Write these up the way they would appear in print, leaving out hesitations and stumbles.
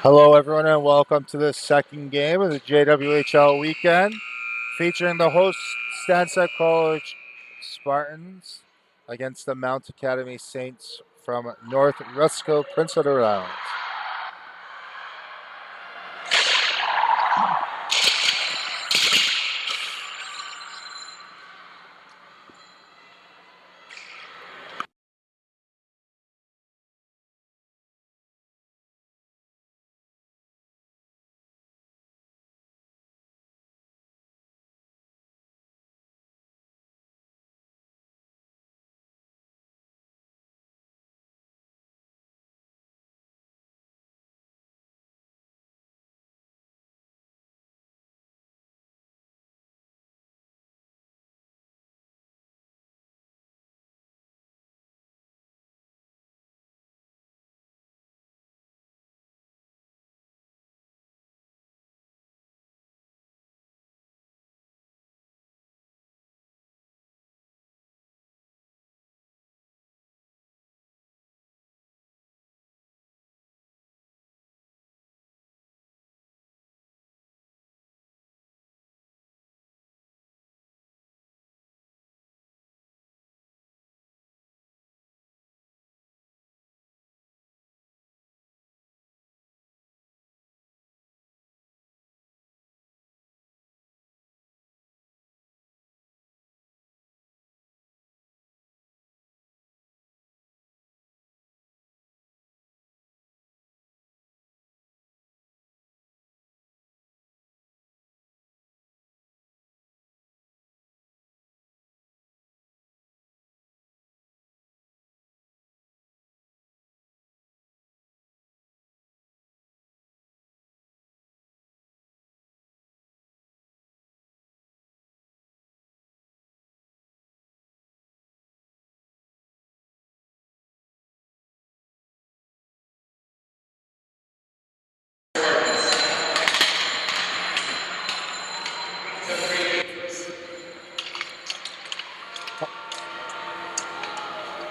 Hello, everyone, and welcome to the second game of the JWHL weekend, featuring the host Stanstead College Spartans against the Mount Academy Saints from North Rusko, Prince Edward Island.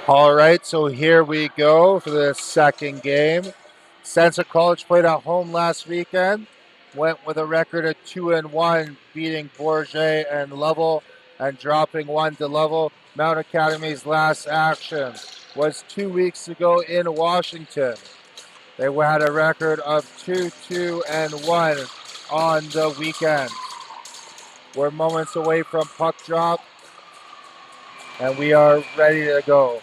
All right, so here we go for the second game. Stanstead College played at home last weekend, went with a record of 2-1, beating Bourget and Level and dropping one to Level. Mount Academy's last action was 2 weeks ago in Washington. They had a record of 2-1 on the weekend. We're moments away from puck drop, and we are ready to go.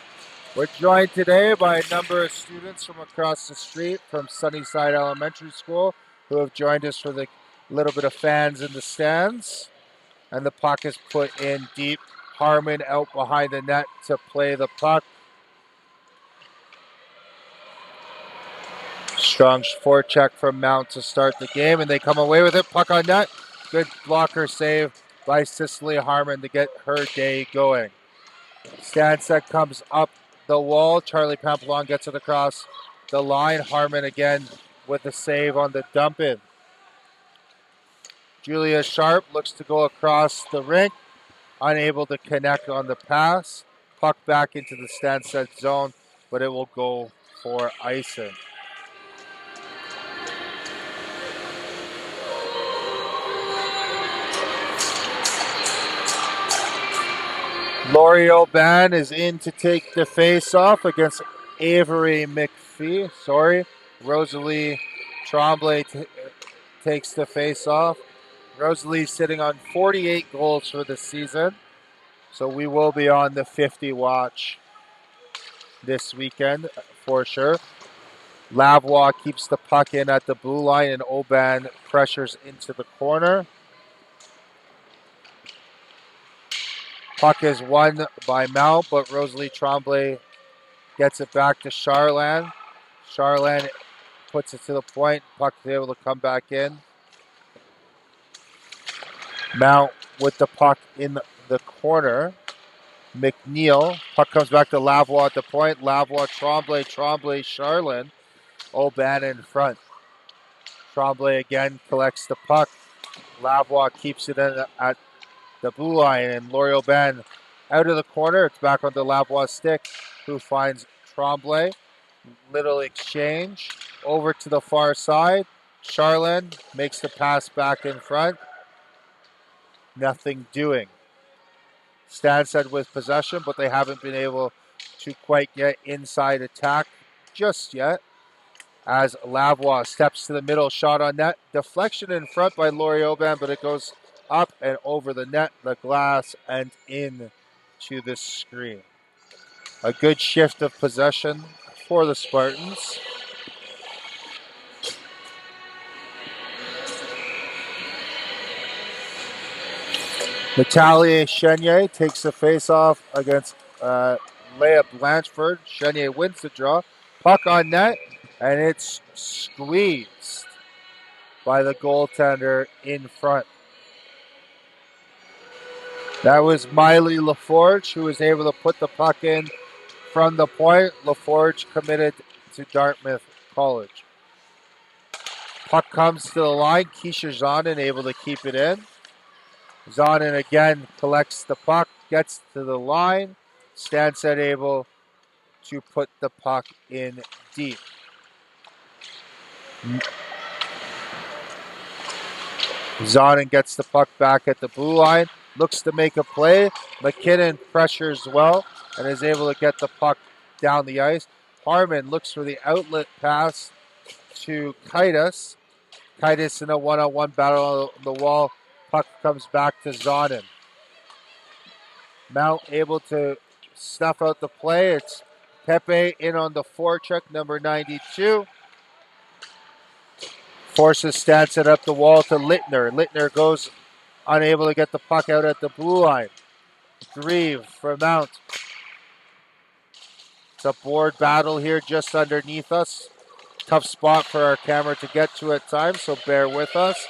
We're joined today by a number of students from across the street from Sunnyside Elementary School who have joined us for the little bit of fans in the stands. And the puck is put in deep. Harmon out behind the net to play the puck. Strong forecheck from Mount to start the game, and they come away with it. Puck on net. Good blocker save by Cicely Harmon to get her day going. Stanstead comes up the wall. Charlie Pampelon gets it across the line. Harmon again with the save on the dump in. Julia Sharp looks to go across the rink, unable to connect on the pass. Puck back into the Stanstead zone, but it will go for icing. Laurie O'Ban is in to take the face-off against Avery McPhee. Rosalie Tremblay takes the face-off. Rosalie's sitting on 48 goals for the season, so we will be on the 50 watch this weekend for sure. Lavoie keeps the puck in at the blue line, and O'Ban pressures into the corner. Puck is won by Mount, but Rosalie Tremblay gets it back to Charland. Charland puts it to the point. Puck is able to come back in. Mount with the puck in the corner. McNeil. Puck comes back to Lavoie at the point. Lavoie, Tremblay, Charland. O'Ban in front. Tremblay again collects the puck. Lavoie keeps it in at the blue line, and Laurie O'Ban out of the corner. It's back on the Lavoie stick, who finds Tremblay. Little exchange over to the far side. Charlene makes the pass back in front. Nothing doing. Stanstead with possession, but they haven't been able to quite get inside attack just yet. As Lavoie steps to the middle, shot on net. Deflection in front by Laurie Oban, but it goes up and over the net, the glass, and in to the screen. A good shift of possession for the Spartans. Natalia Chenier takes the face-off against Leah Blanchford. Chenier wins the draw. Puck on net, and it's squeezed by the goaltender in front. That was Miley LaForge, who was able to put the puck in from the point. LaForge committed to Dartmouth College. Puck comes to the line. Keisha Zonin able to keep it in. Zonin again collects the puck, gets to the line. Stanstead able to put the puck in deep. Zonin gets the puck back at the blue line, looks to make a play. McKinnon pressures well and is able to get the puck down the ice. Harmon looks for the outlet pass to Kaitis. Kaitis in a one-on-one battle on the wall. Puck comes back to Zonin. Mount able to snuff out the play. It's Pepe in on the forecheck, number 92. Forces Stanstead up the wall to Littner. Littner goes unable to get the puck out at the blue line. Grieve for Mount. It's a board battle here just underneath us. Tough spot for our camera to get to at times, so bear with us.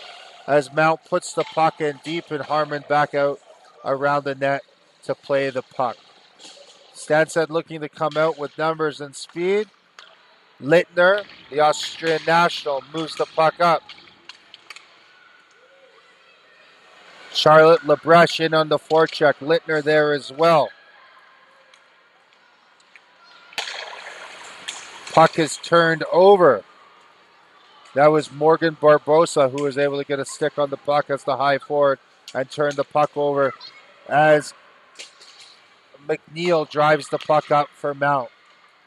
As Mount puts the puck in deep and Harmon back out around the net to play the puck. Stanstead looking to come out with numbers and speed. Littner, the Austrian national, moves the puck up. Charlotte Lebreche in on the forecheck. Littner there as well. Puck is turned over. That was Morgan Barbosa who was able to get a stick on the puck as the high forward and turn the puck over as McNeil drives the puck up for Mount.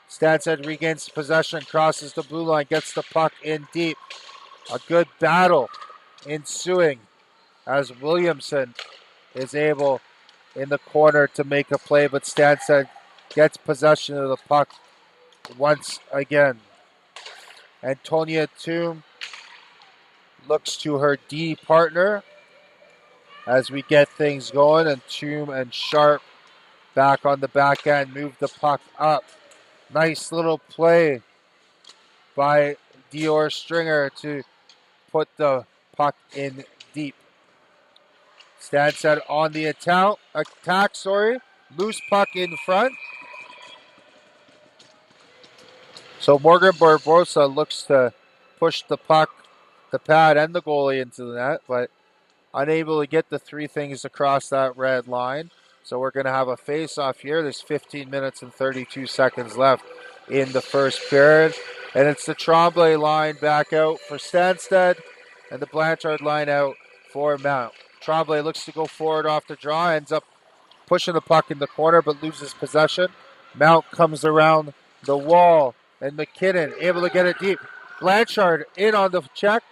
Stanstead regains possession, crosses the blue line, gets the puck in deep. A good battle ensuing as Williamson is able in the corner to make a play, but Stanstead gets possession of the puck once again. Antonia Toom looks to her D partner as we get things going, and Toom and Sharp back on the back end move the puck up. Nice little play by Dior Stringer to put the puck in deep. Stanstead on the attack. Loose puck in front. So Morgan Barbosa looks to push the puck, the pad, and the goalie into the net, but unable to get the three things across that red line. So we're going to have a face-off here. There's 15 minutes and 32 seconds left in the first period. And it's the Tremblay line back out for Stanstead and the Blanchard line out for Mount. Tremblay looks to go forward off the draw, ends up pushing the puck in the corner but loses possession. Mount comes around the wall and McKinnon able to get it deep. Blanchard in on the check.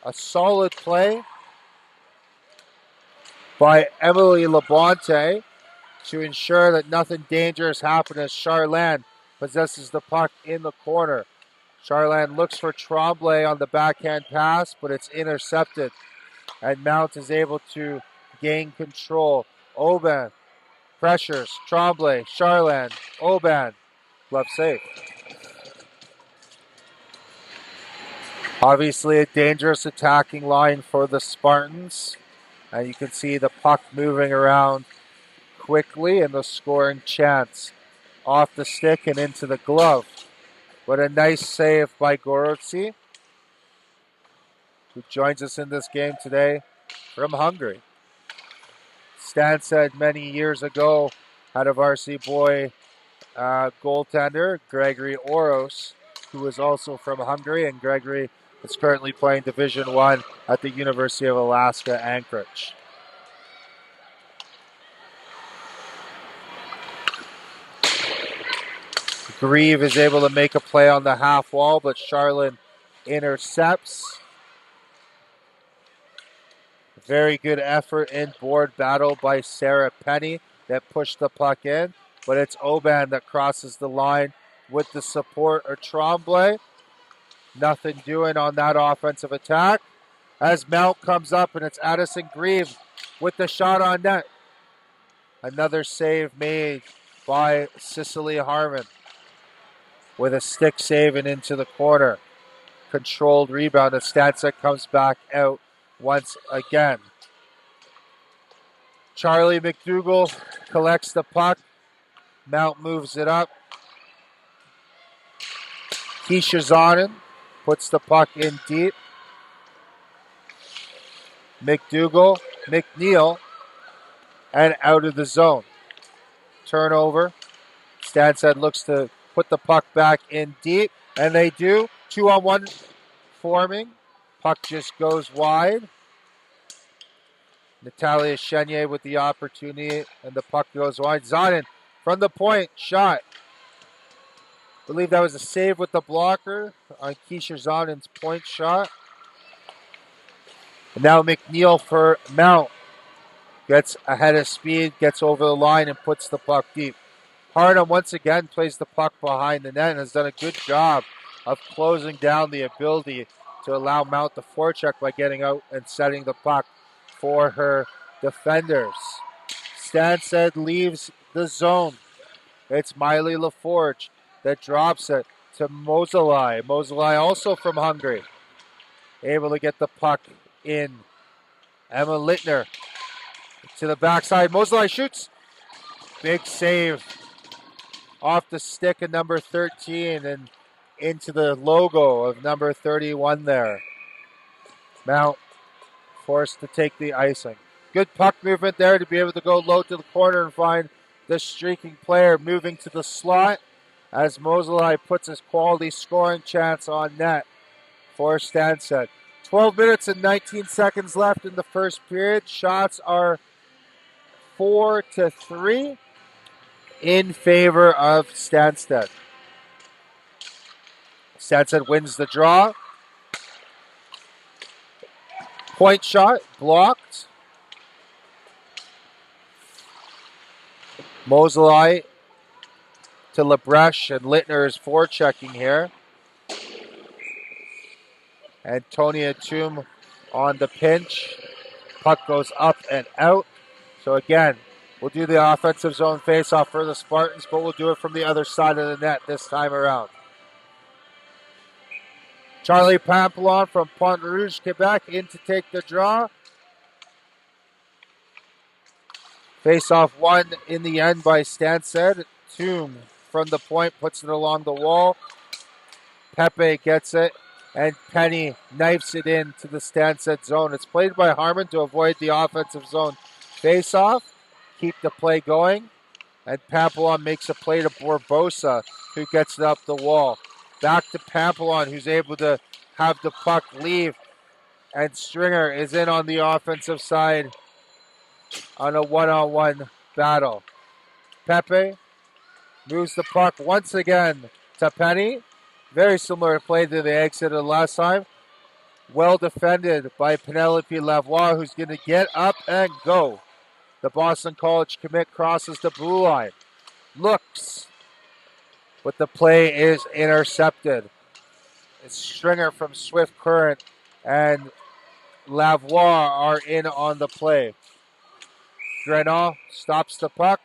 A solid play by Emily Labonte to ensure that nothing dangerous happens as Charland possesses the puck in the corner. Charland looks for Tremblay on the backhand pass, but it's intercepted. And Mount is able to gain control. Oban pressures. Tremblay, Charland, Oban. Glove save. Obviously a dangerous attacking line for the Spartans. And you can see the puck moving around quickly and the scoring chance off the stick and into the glove. But a nice save by Gorotsi, who joins us in this game today from Hungary. Stanstead many years ago had a varsity boy goaltender, Gregory Oros, who is also from Hungary, and Gregory is currently playing Division I at the University of Alaska, Anchorage. Grieve is able to make a play on the half wall, but Charlin intercepts. Very good effort in board battle by Sarah Penny that pushed the puck in, but it's Oban that crosses the line with the support of Tremblay. Nothing doing on that offensive attack. As Mount comes up, and it's Addison Grieve with the shot on net. Another save made by Cicely Harmon with a stick save and into the corner. Controlled rebound as Stanstead comes back out once again. Charlie McDougall collects the puck. Mount moves it up. Keisha Zonin puts the puck in deep. McDougall, McNeil, and out of the zone. Turnover. Stanstead looks to put the puck back in deep, and they do. 2-on-1 forming. Puck just goes wide. Natalia Chenier with the opportunity, and the puck goes wide. Zonin from the point, shot. I believe that was a save with the blocker on Keisha Zonin's point shot. And now McNeil for Mount. Gets ahead of speed, gets over the line, and puts the puck deep. Harnham once again plays the puck behind the net and has done a good job of closing down the ability to allow Mount the forecheck by getting out and setting the puck for her defenders. Stanstead leaves the zone. It's Miley LaForge that drops it to Moseley. Moseley also from Hungary. Able to get the puck in. Emma Littner to the backside. Moseley shoots. Big save off the stick of number 13 and into the logo of number 31 there. Mount forced to take the icing. Good puck movement there to be able to go low to the corner and find the streaking player moving to the slot as Moseley puts his quality scoring chance on net for Stanstead. 12 minutes and 19 seconds left in the first period. Shots are 4-3 in favor of Stanstead. Stanstead wins the draw. Point shot blocked. Moseley to Lebrecht, and Littner is forechecking here. Antonia Toom on the pinch. Puck goes up and out. So again, we'll do the offensive zone faceoff for the Spartans, but we'll do it from the other side of the net this time around. Charlie Pampelon from Pont Rouge, Quebec, in to take the draw. Face-off won in the end by Stanstead. Toom from the point puts it along the wall. Pepe gets it, and Penny knifes it into the Stanstead zone. It's played by Harmon to avoid the offensive zone face-off, keep the play going, and Pampelon makes a play to Borbosa, who gets it up the wall. Back to Pampelon, who's able to have the puck leave, and Stringer is in on the offensive side on a one-on-one battle. Pepe moves the puck once again to Penny. Very similar play to the exit of last time. Well defended by Penelope Lavoie, who's going to get up and go. The Boston College commit crosses the blue line. Looks, but the play is intercepted. It's Stringer from Swift Current and Lavoie are in on the play. Grenal stops the puck.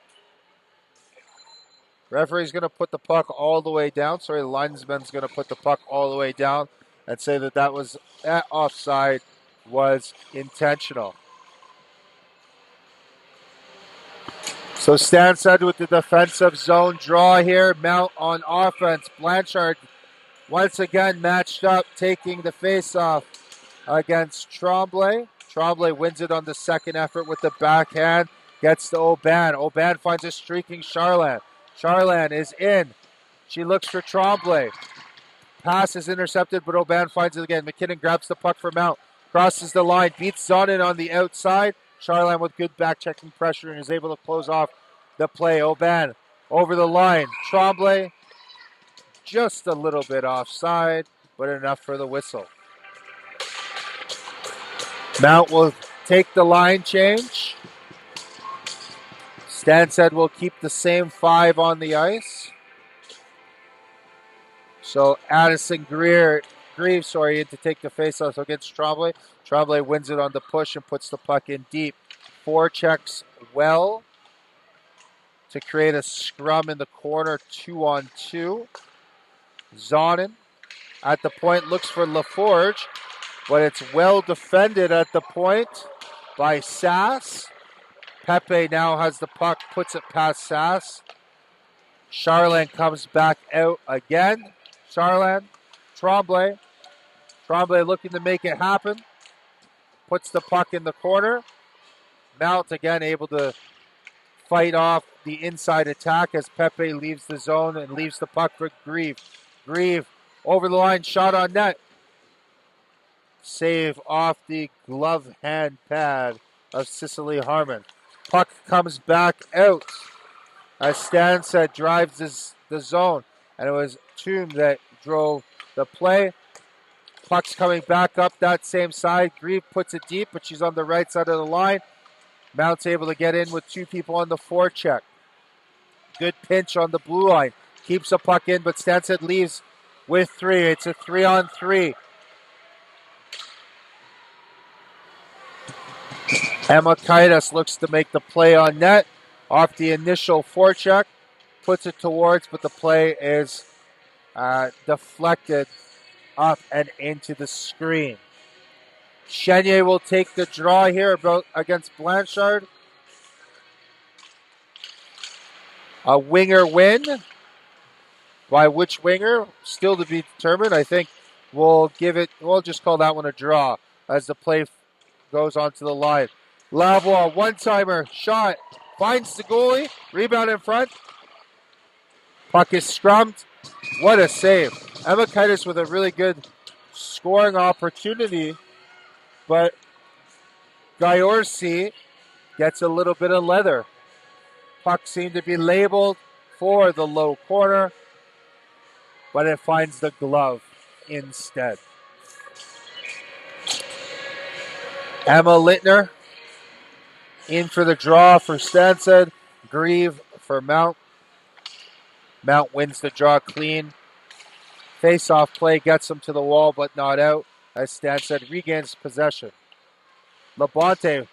Referee's going to put the puck all the way down. The linesman's going to put the puck all the way down and say that offside was intentional. So Stanstead with the defensive zone draw here. Mount on offense. Blanchard once again matched up, taking the faceoff against Tremblay. Tremblay wins it on the second effort with the backhand. Gets to Oban. Oban finds a streaking Charlotte. Charland is in. She looks for Tremblay. Pass is intercepted, but Oban finds it again. McKinnon grabs the puck for Mount. Crosses the line. Beats Zonin on the outside. Charland with good back-checking pressure and is able to close off the play. Oban over the line. Tremblay just a little bit offside, but enough for the whistle. Mount will take the line change. Stanstead will keep the same 5 on the ice. So Addison Grieve, in to take the faceoff against Tremblay. Tremblay wins it on the push and puts the puck in deep. Forechecks well to create a scrum in the corner, 2-on-2. Zonin at the point looks for LaForge, but it's well defended at the point by Sass. Pepe now has the puck, puts it past Sass. Charland comes back out again. Charland, Tremblay. Tremblay looking to make it happen. Puts the puck in the corner. Mount again able to fight off the inside attack as Pepe leaves the zone and leaves the puck for Grieve. Grieve over the line, shot on net. Save off the glove hand pad of Cicely Harmon. Puck comes back out as Stanstead drives the zone. And it was Toom that drove the play. Puck's coming back up that same side. Grieve puts it deep, but she's on the right side of the line. Mount's able to get in with 2 people on the forecheck. Good pinch on the blue line. Keeps the puck in, but Stanstead leaves with 3. It's a 3-on-3. Emma Kaitis looks to make the play on net. Off the initial forecheck. Puts it towards, but the play is deflected up and into the screen. Chenier will take the draw here against Blanchard. A winger win. By which winger? Still to be determined. I think we'll just call that one a draw as the play goes onto the line. Lavoie, one-timer, shot, finds the goalie, rebound in front. Puck is scrummed. What a save. Emma Kaitis with a really good scoring opportunity, but Gayorsi gets a little bit of leather. Puck seemed to be labeled for the low corner, but it finds the glove instead. Emma Littner in for the draw for Stanstead. Grieve for Mount. Mount wins the draw clean. Face-off play gets him to the wall, but not out as Stanstead regains possession. Labonte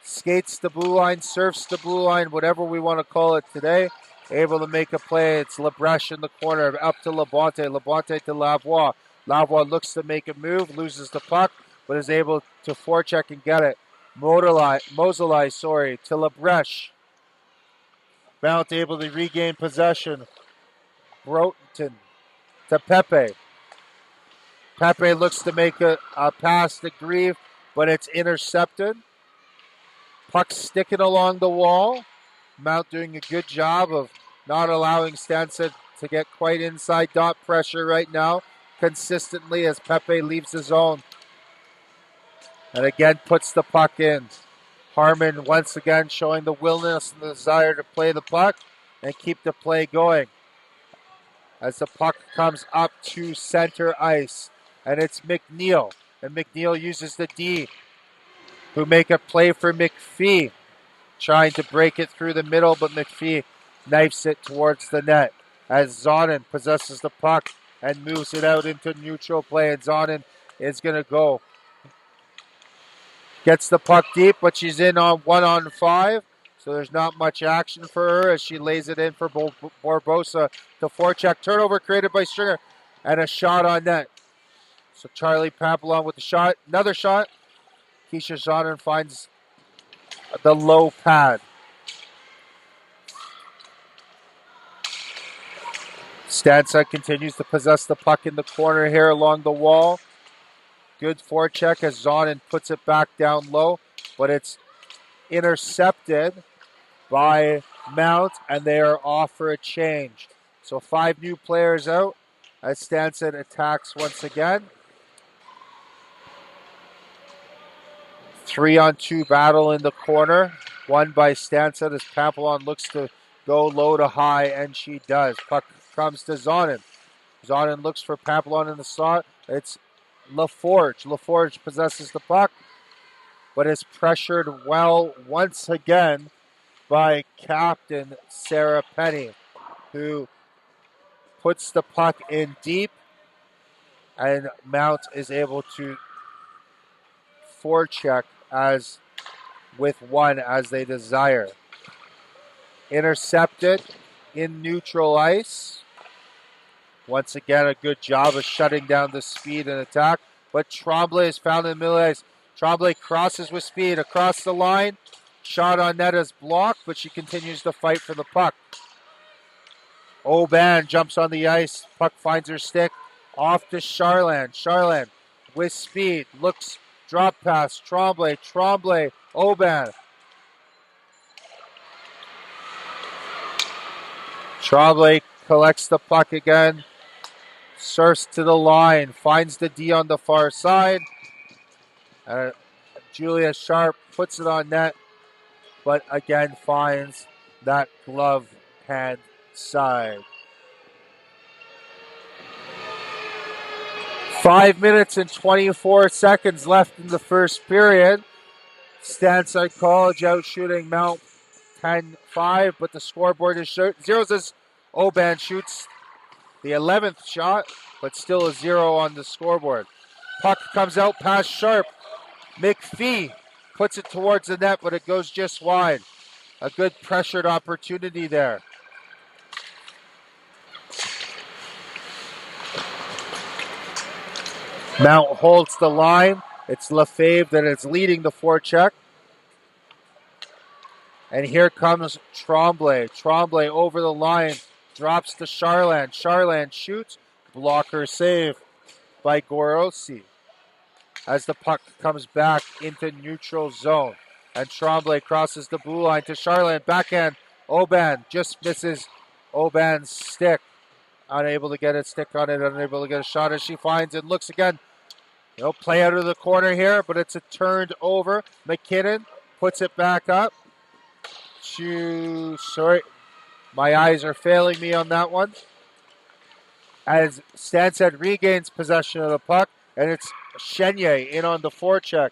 skates the blue line, surfs the blue line, whatever we want to call it today. Able to make a play. It's Lebreche in the corner, up to Labonte. Labonte to Lavoie. Lavoie looks to make a move, loses the puck, but is able to forecheck and get it. Moseley, to Lebreche. Mount able to regain possession. Broughton to Pepe. Pepe looks to make a pass to Grieve, but it's intercepted. Puck sticking along the wall. Mount doing a good job of not allowing Stanstead to get quite inside dot pressure right now consistently as Pepe leaves the zone. And again puts the puck in. Harmon once again showing the willingness and the desire to play the puck and keep the play going. As the puck comes up to center ice. And it's McNeil. And McNeil uses the D, who make a play for McPhee. Trying to break it through the middle, but McPhee knifes it towards the net. As Zonin possesses the puck and moves it out into neutral play. And Zonin is going to go. Gets the puck deep, but she's in on 1-on-5. So there's not much action for her as she lays it in for Barbosa to forecheck. Turnover created by Stringer. And a shot on net. So Charlie Papillon with the shot. Another shot. Keisha Zonin finds the low pad. Stanstead continues to possess the puck in the corner here along the wall. Good forecheck as Zonin puts it back down low, but it's intercepted by Mount, and they are off for a change. So 5 new players out as Stanstead attacks once again. 3-on-2 battle in the corner, won by Stanstead as Papillon looks to go low to high, and she does. Puck comes to Zonin. Zonin looks for Papillon in the slot. It's LaForge. LaForge possesses the puck, but is pressured well once again by Captain Sarah Penny, who puts the puck in deep, and Mount is able to forecheck as with one as they desire. Intercepted in neutral ice. Once again, a good job of shutting down the speed and attack, but Tremblay is found in the middle of the ice. Tremblay crosses with speed across the line. Shot on net is blocked, but she continues to fight for the puck. Oban jumps on the ice. Puck finds her stick. Off to Charland. Charland with speed. Looks, drop pass. Tremblay. Tremblay. Oban. Tremblay collects the puck again. Surfs to the line. Finds the D on the far side. Julia Sharp puts it on net, but again finds that glove hand side. 5 minutes and 24 seconds left in the first period. Stanstead College out shooting Mount 10-5, but the scoreboard is zeros as Oban shoots the 11th shot, but still a 0 on the scoreboard. Puck comes out past Sharp. McPhee puts it towards the net, but it goes just wide. A good pressured opportunity there. Mount holds the line. It's Lefebvre that is leading the forecheck. And here comes Tremblay. Tremblay over the line. Drops to Charland. Charland shoots. Blocker save by Gorosi. As the puck comes back into neutral zone. And Tremblay crosses the blue line to Charland. Backhand. Oban just misses Oban's stick. Unable to get a stick on it. Unable to get a shot as she finds it. Looks again. Play out of the corner here, but it's a turned over. McKinnon puts it back up. Sorry, my eyes are failing me on that one. As Stanstead regains possession of the puck, and it's Chenier in on the forecheck.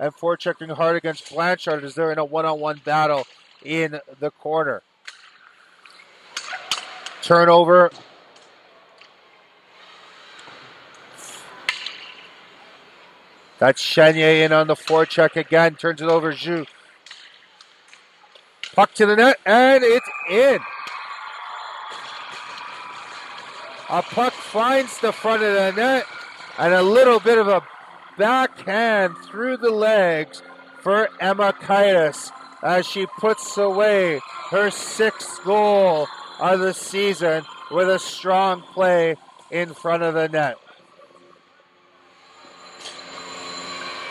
And forechecking hard against Blanchard as they're in a one-on-one battle in the corner. Turnover. That's Chenier in on the forecheck again. Turns it over Zhu. Puck to the net, and it's in. A puck finds the front of the net, and a little bit of a backhand through the legs for Emma Kaitis as she puts away her 6th goal of the season with a strong play in front of the net.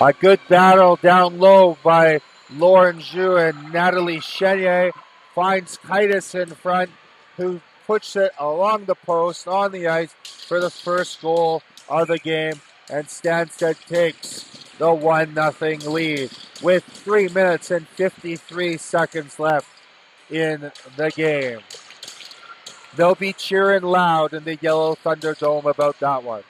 A good battle down low by Lauren Zhu, and Natalie Chenier finds Kaitis in front, who puts it along the post on the ice for the first goal of the game, and Stanstead takes the 1-0 lead with 3 minutes and 53 seconds left in the game. They'll be cheering loud in the Yellow Thunderdome about that one.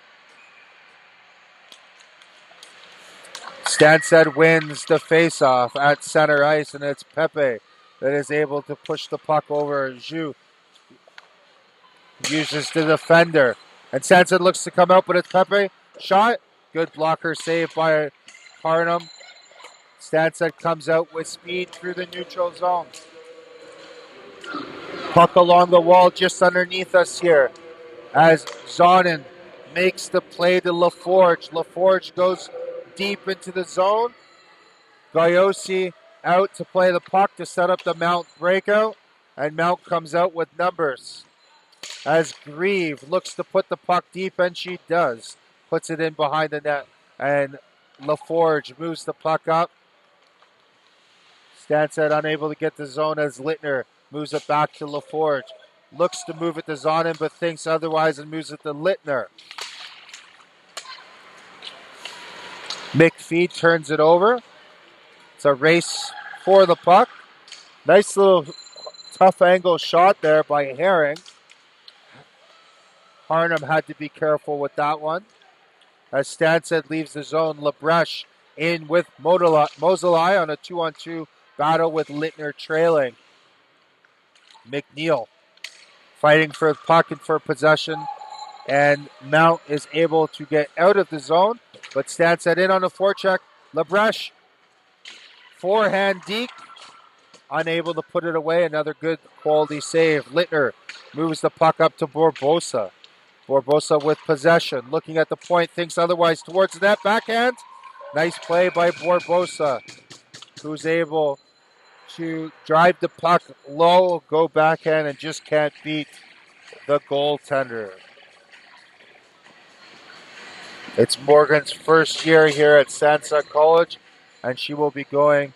Stanstead wins the faceoff at center ice, and it's Pepe that is able to push the puck over. Zhu uses the defender, and Stanstead looks to come out, but it's Pepe. Shot. Good blocker save by Harnum. Stanstead comes out with speed through the neutral zone. Puck along the wall just underneath us here as Zonin makes the play to LaForge. LaForge goes deep into the zone. Gayosi out to play the puck to set up the Mount breakout, and Mount comes out with numbers as Grieve looks to put the puck deep, and she does. Puts it in behind the net, and LaForge moves the puck up. Stanstead unable to get the zone as Littner Moves it back to LaForge. Looks to move it to Zonin, but thinks otherwise and moves it to Littner. McPhee turns it over. It's a race for the puck. Nice little tough angle shot there by Herring. Harnham had to be careful with that one. As Stanstead leaves the zone, LaBreche in with Moseley on a 2-on-2 battle with Littner trailing. McNeil fighting for the puck and for possession, and Mount is able to get out of the zone, but Stanstead in on the forecheck. LaBreche, forehand deke, unable to put it away. Another good quality save. Littner moves the puck up to Borbosa. Borbosa with possession, looking at the point, thinks otherwise towards the net, backhand. Nice play by Borbosa, who's able to drive the puck low, go backhand, and just can't beat the goaltender. It's Morgan's first year here at Stanstead College, and she will be going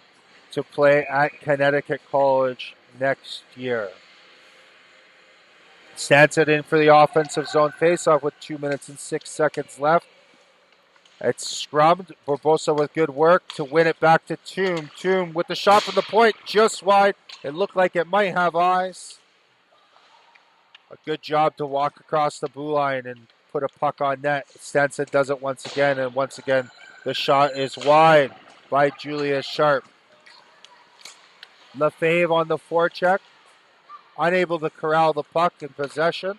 to play at Connecticut College next year. Stanstead in for the offensive zone faceoff with 2 minutes and 6 seconds left. It's scrubbed. Borbosa with good work to win it back to Toom. Toom with the shot from the point, just wide. It looked like it might have eyes. A good job to walk across the blue line and put a puck on net. Stanstead does it once again, and once again the shot is wide by Julia Sharp. Lefebvre on the forecheck, unable to corral the puck in possession,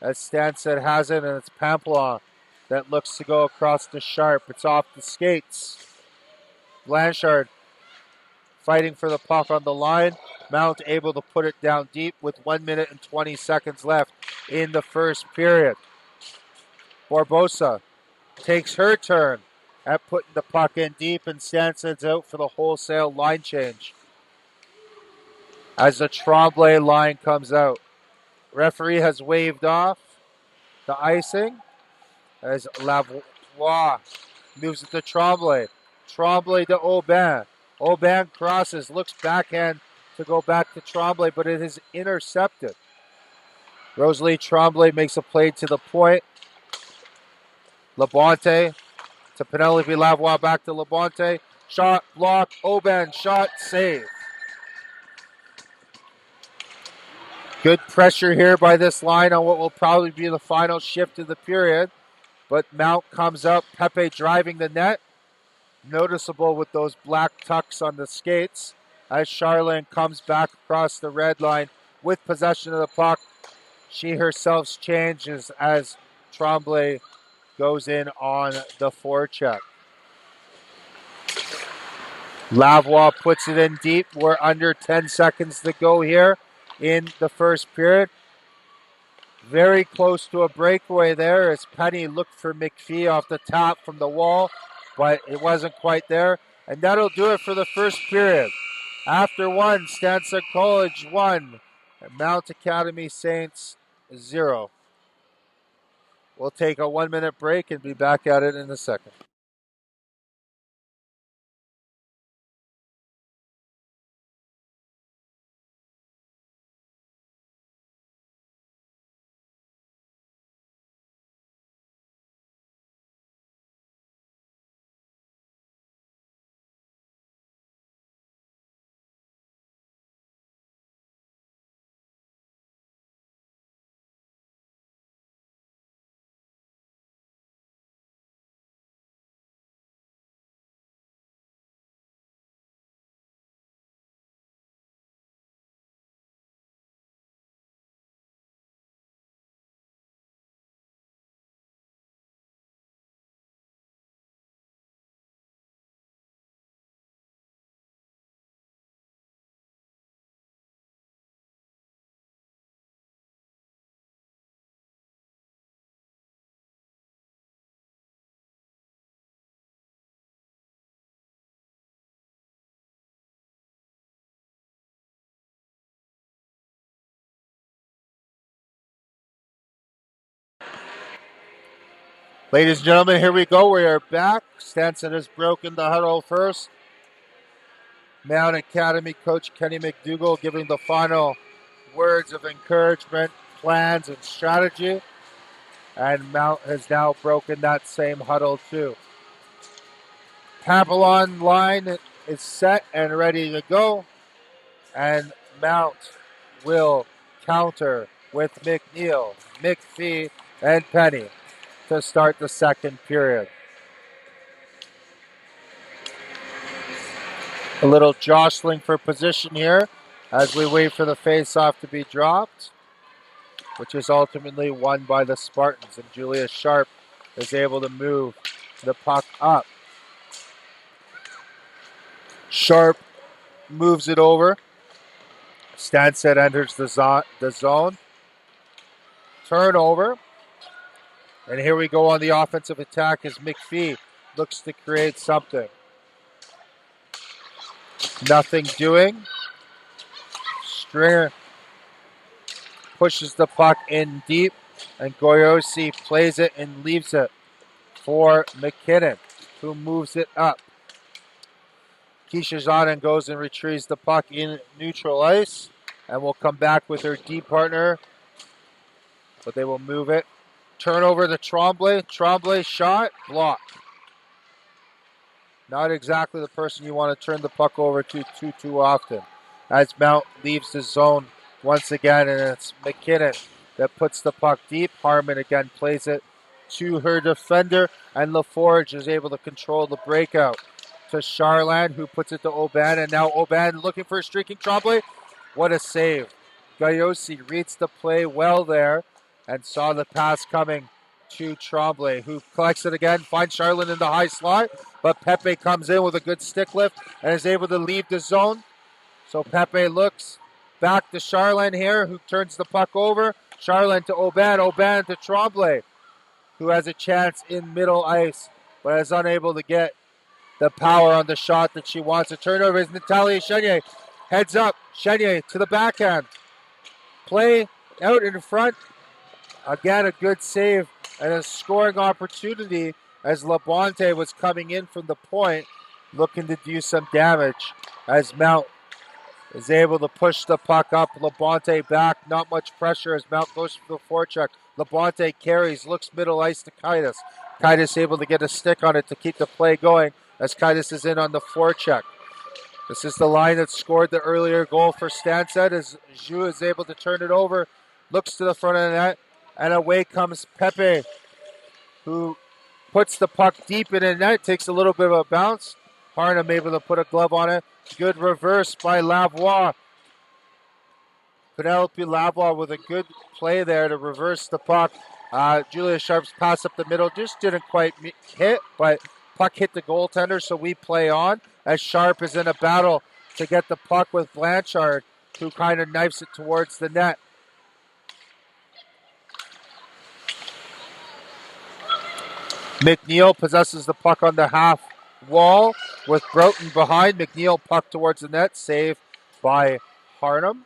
as Stanstead has it, and it's Pamplon that looks to go across to Sharp. It's off the skates. Blanchard fighting for the puck on the line. Mount able to put it down deep with 1 minute and 20 seconds left in the first period. Borbosa takes her turn at putting the puck in deep, and Stanstead's out for the wholesale line change as the Tremblay line comes out. Referee has waved off the icing as Lavoie moves it to Tremblay. Tremblay to Aubin. Aubin crosses, looks backhand to go back to Tremblay, but it is intercepted. Rosalie Tremblay makes a play to the point. Labonte to Penelope Lavoie, back to Labonte. Shot, block, Aubin, shot, save. Good pressure here by this line on what will probably be the final shift of the period. But Mount comes up, Pepe driving the net. Noticeable with those black tucks on the skates as Charlene comes back across the red line with possession of the puck. She herself changes as Tremblay goes in on the forecheck. Lavoie puts it in deep. We're under 10 seconds to go here in the first period. Very close to a breakaway there as Penny looked for McPhee off the top from the wall, but it wasn't quite there. And that'll do it for the first period. After one, Stanstead College 1, Mount Academy Saints 0. We'll take a 1 minute break and be back at it in a second. Ladies and gentlemen, here we go. We are back. Stanstead has broken the huddle first. Mount Academy coach Kenny McDougall giving the final words of encouragement, plans, and strategy. And Mount has now broken that same huddle too. Papillon line is set and ready to go. And Mount will counter with McNeil, McPhee, and Penny to start the second period. A little jostling for position here as we wait for the face-off to be dropped, which is ultimately won by the Spartans. And Julia Sharp is able to move the puck up. Sharp moves it over. Stanstead enters the zone. Turnover. And here we go on the offensive attack as McPhee looks to create something. Nothing doing. Stringer pushes the puck in deep, and Goyosi plays it and leaves it for McKinnon, who moves it up. Keisha Zonin goes and retrieves the puck in neutral ice, and will come back with her D partner, but they will move it. Turnover to Tremblay. Tremblay shot, blocked. Not exactly the person you want to turn the puck over to too often. As Mount leaves the zone once again, and it's McKinnon that puts the puck deep. Harmon again plays it to her defender, and LaForge is able to control the breakout to Charland, who puts it to Aubin, and now Aubin looking for a streaking Tremblay. What a save. Gayosi reads the play well there and saw the pass coming to Tremblay, who collects it again, finds Charland in the high slot, but Pepe comes in with a good stick lift and is able to leave the zone. So Pepe looks back to Charland here, who turns the puck over. Charland to Aubin, Aubin to Tremblay, who has a chance in middle ice, but is unable to get the power on the shot that she wants. A turnover is Natalia Chenier. Heads up, Chenier to the backhand. Play out in front. Again, a good save and a scoring opportunity as Labonte was coming in from the point, looking to do some damage as Mount is able to push the puck up. Labonte back, not much pressure as Mount goes for the forecheck. Labonte carries, looks middle ice to Kaitis. Kaitis able to get a stick on it to keep the play going as Kaitis is in on the forecheck. This is the line that scored the earlier goal for Stanstead as Zhu is able to turn it over, looks to the front of the net, and away comes Pepe, who puts the puck deep in the net, takes a little bit of a bounce. Harnum able to put a glove on it. Good reverse by Lavoie. Penelope Lavoie with a good play there to reverse the puck. Julia Sharp's pass up the middle just didn't quite hit, but puck hit the goaltender, so we play on as Sharp is in a battle to get the puck with Blanchard, who kind of knifes it towards the net. McNeil possesses the puck on the half wall with Broughton behind. McNeil puck towards the net, saved by Harnum.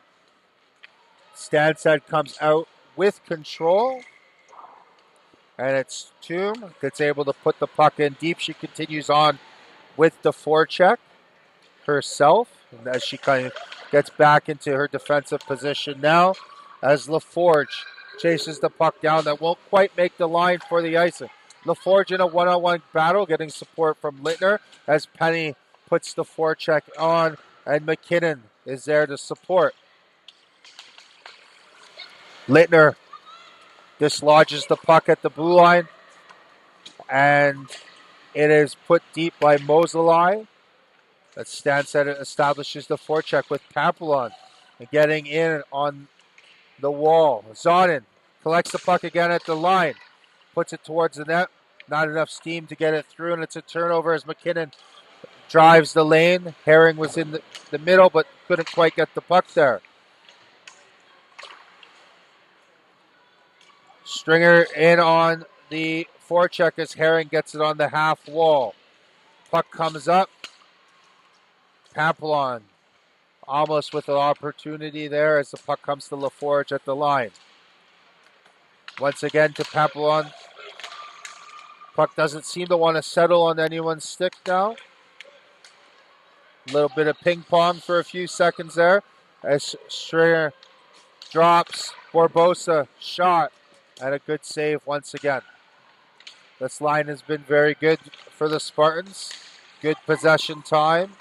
Stanstead comes out with control. And it's Toom that's able to put the puck in deep. She continues on with the forecheck herself as she kind of gets back into her defensive position now as LaForge chases the puck down that won't quite make the line for the icing. LaForge in a one-on-one battle, getting support from Littner as Penny puts the forecheck on, and McKinnon is there to support. Littner dislodges the puck at the blue line, and it is put deep by Moseley. That Stanstead establishes the forecheck with Papillon and getting in on the wall. Zonin collects the puck again at the line, puts it towards the net. Not enough steam to get it through, and it's a turnover as McKinnon drives the lane. Herring was in the middle, but couldn't quite get the puck there. Stringer in on the forecheck as Herring gets it on the half wall. Puck comes up. Papillon almost with an opportunity there as the puck comes to LaForge at the line. Once again to Papillon. Puck doesn't seem to want to settle on anyone's stick now. A little bit of ping pong for a few seconds there as Stringer drops. Barbosa shot and a good save once again. This line has been very good for the Spartans. Good possession time.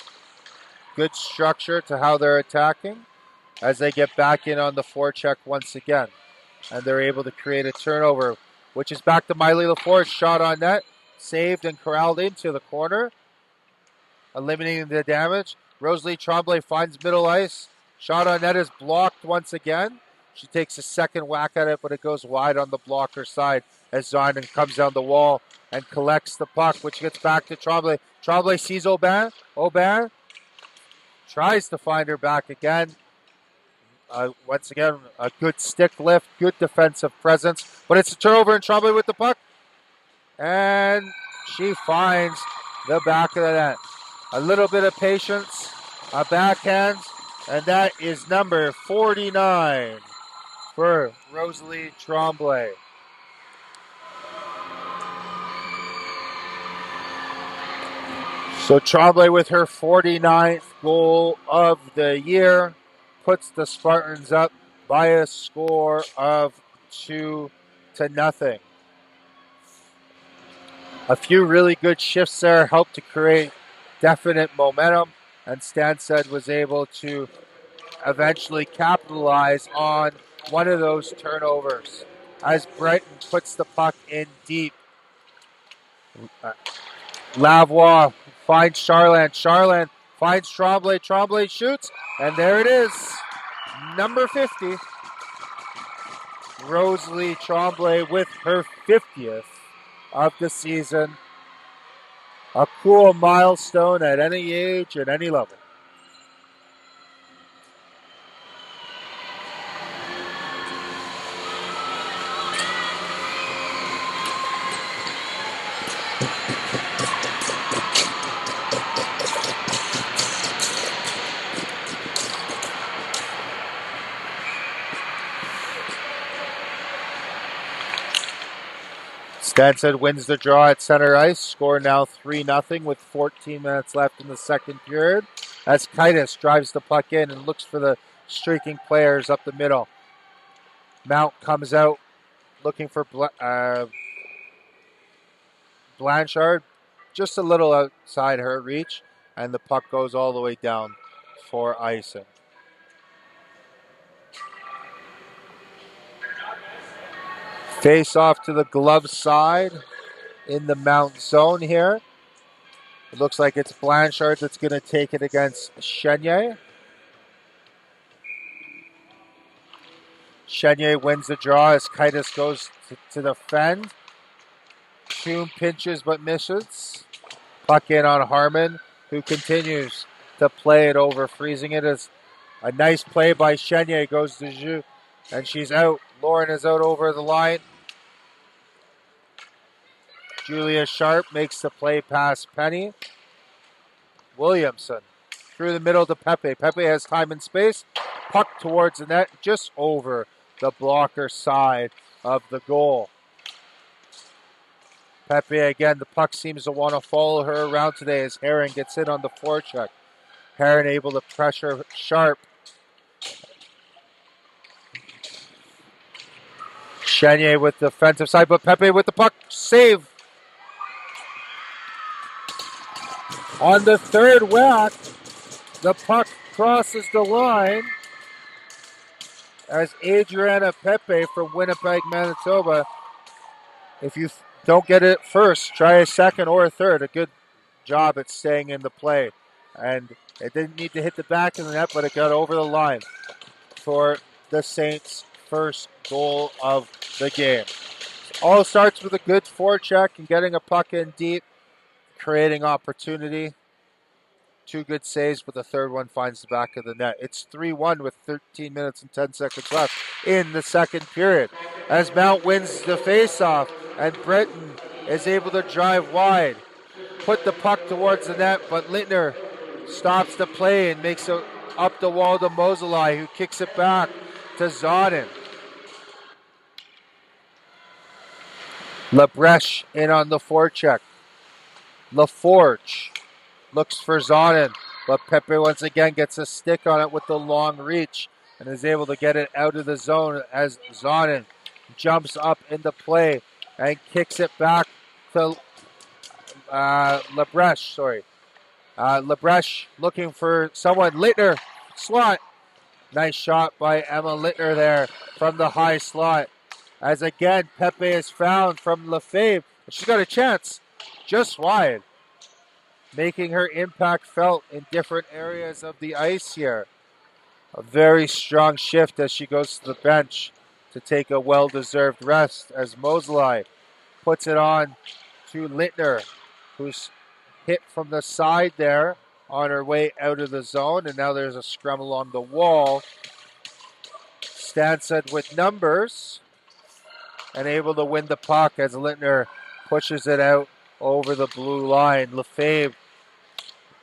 Good structure to how they're attacking as they get back in on the forecheck once again. And they're able to create a turnover, which is back to Miley LaForge. Shot on net, saved and corralled into the corner, eliminating the damage. Rosalie Tremblay finds middle ice. Shot on net is blocked once again. She takes a second whack at it, but it goes wide on the blocker side as Zarnan comes down the wall and collects the puck, which gets back to Tremblay. Tremblay sees Aubin. Aubin tries to find her back again. Once again, a good stick lift, good defensive presence, but it's a turnover and Tremblay with the puck. And she finds the back of the net. A little bit of patience, a backhand, and that is number 49 for Rosalie Tremblay. So Tremblay with her 49th goal of the year puts the Spartans up by a score of 2-0. A few really good shifts there helped to create definite momentum, and Stanstead was able to eventually capitalize on one of those turnovers as Brighton puts the puck in deep. Lavoie finds Charland. Charland finds Tremblay. Tremblay shoots, and there it is. Number 50. Rosalie Tremblay with her 50th of the season. A cool milestone at any age and any level. Stanstead wins the draw at center ice. Score now 3-0 with 14 minutes left in the second period. As Kaitis drives the puck in and looks for the streaking players up the middle. Mount comes out looking for Blanchard. Just a little outside her reach. And the puck goes all the way down for icing. Face off to the glove side in the Mount zone here. It looks like it's Blanchard that's going to take it against Chenier. Chenier wins the draw as Kaitis goes to defend. Toom pinches but misses. Puck in on Harmon, who continues to play it over, freezing it. As a nice play by Chenier goes to Jus, and she's out. Lauren is out over the line. Julia Sharp makes the play past Penny. Williamson through the middle to Pepe. Pepe has time and space. Puck towards the net, just over the blocker side of the goal. Pepe again, the puck seems to want to follow her around today as Herring gets in on the forecheck. Herring able to pressure Sharp. Chenier with the defensive side, but Pepe with the puck. Save. On the third whack, the puck crosses the line as Adriana Pepe from Winnipeg, Manitoba. If you don't get it first, try a second or a third. A good job at staying in the play. And it didn't need to hit the back of the net, but it got over the line for the Saints' first goal of the game. All starts with a good forecheck and getting a puck in deep, creating opportunity. Two good saves, but the third one finds the back of the net. It's 3-1 with 13 minutes and 10 seconds left in the second period. As Mount wins the faceoff, and Breton is able to drive wide, put the puck towards the net, but Littner stops the play and makes it up the wall to Moseley, who kicks it back to Zonin. Labreche in on the forecheck. LaForge looks for Zonin, but Pepe once again gets a stick on it with the long reach and is able to get it out of the zone as Zonin jumps up into play and kicks it back to Lebrecht. Lebrecht looking for someone. Littner, slot. Nice shot by Emma Littner there from the high slot. As again, Pepe is found from Lefebvre. She's got a chance just wide, making her impact felt in different areas of the ice here. A very strong shift as she goes to the bench to take a well-deserved rest as Moseley puts it on to Littner, who's hit from the side there on her way out of the zone, and now there's a scrum along the wall. Stanstead with numbers and able to win the puck as Littner pushes it out over the blue line. Lefebvre,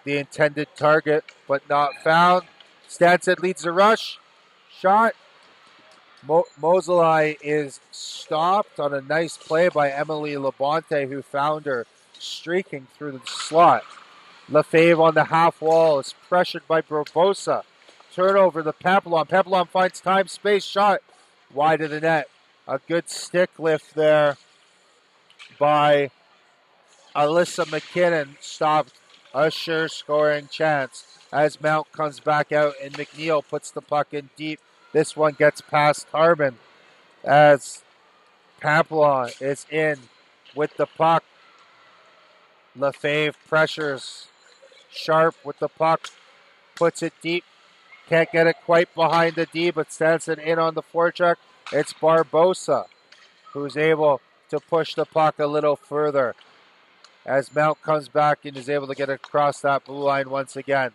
the intended target, but not found. Stanstead leads the rush. Shot. Moseley is stopped on a nice play by Emily Labonte, who found her streaking through the slot. Lefebvre on the half wall is pressured by Barbosa. Turnover to Papillon. Papillon finds time, space, shot wide of the net. A good stick lift there by Alyssa McKinnon stopped a sure scoring chance as Mount comes back out and McNeil puts the puck in deep. This one gets past Harbin as Papillon is in with the puck. Lefebvre pressures Sharp with the puck, puts it deep. Can't get it quite behind the D, but stands it in on the forecheck. It's Barbosa who's able to push the puck a little further as Mount comes back and is able to get across that blue line once again.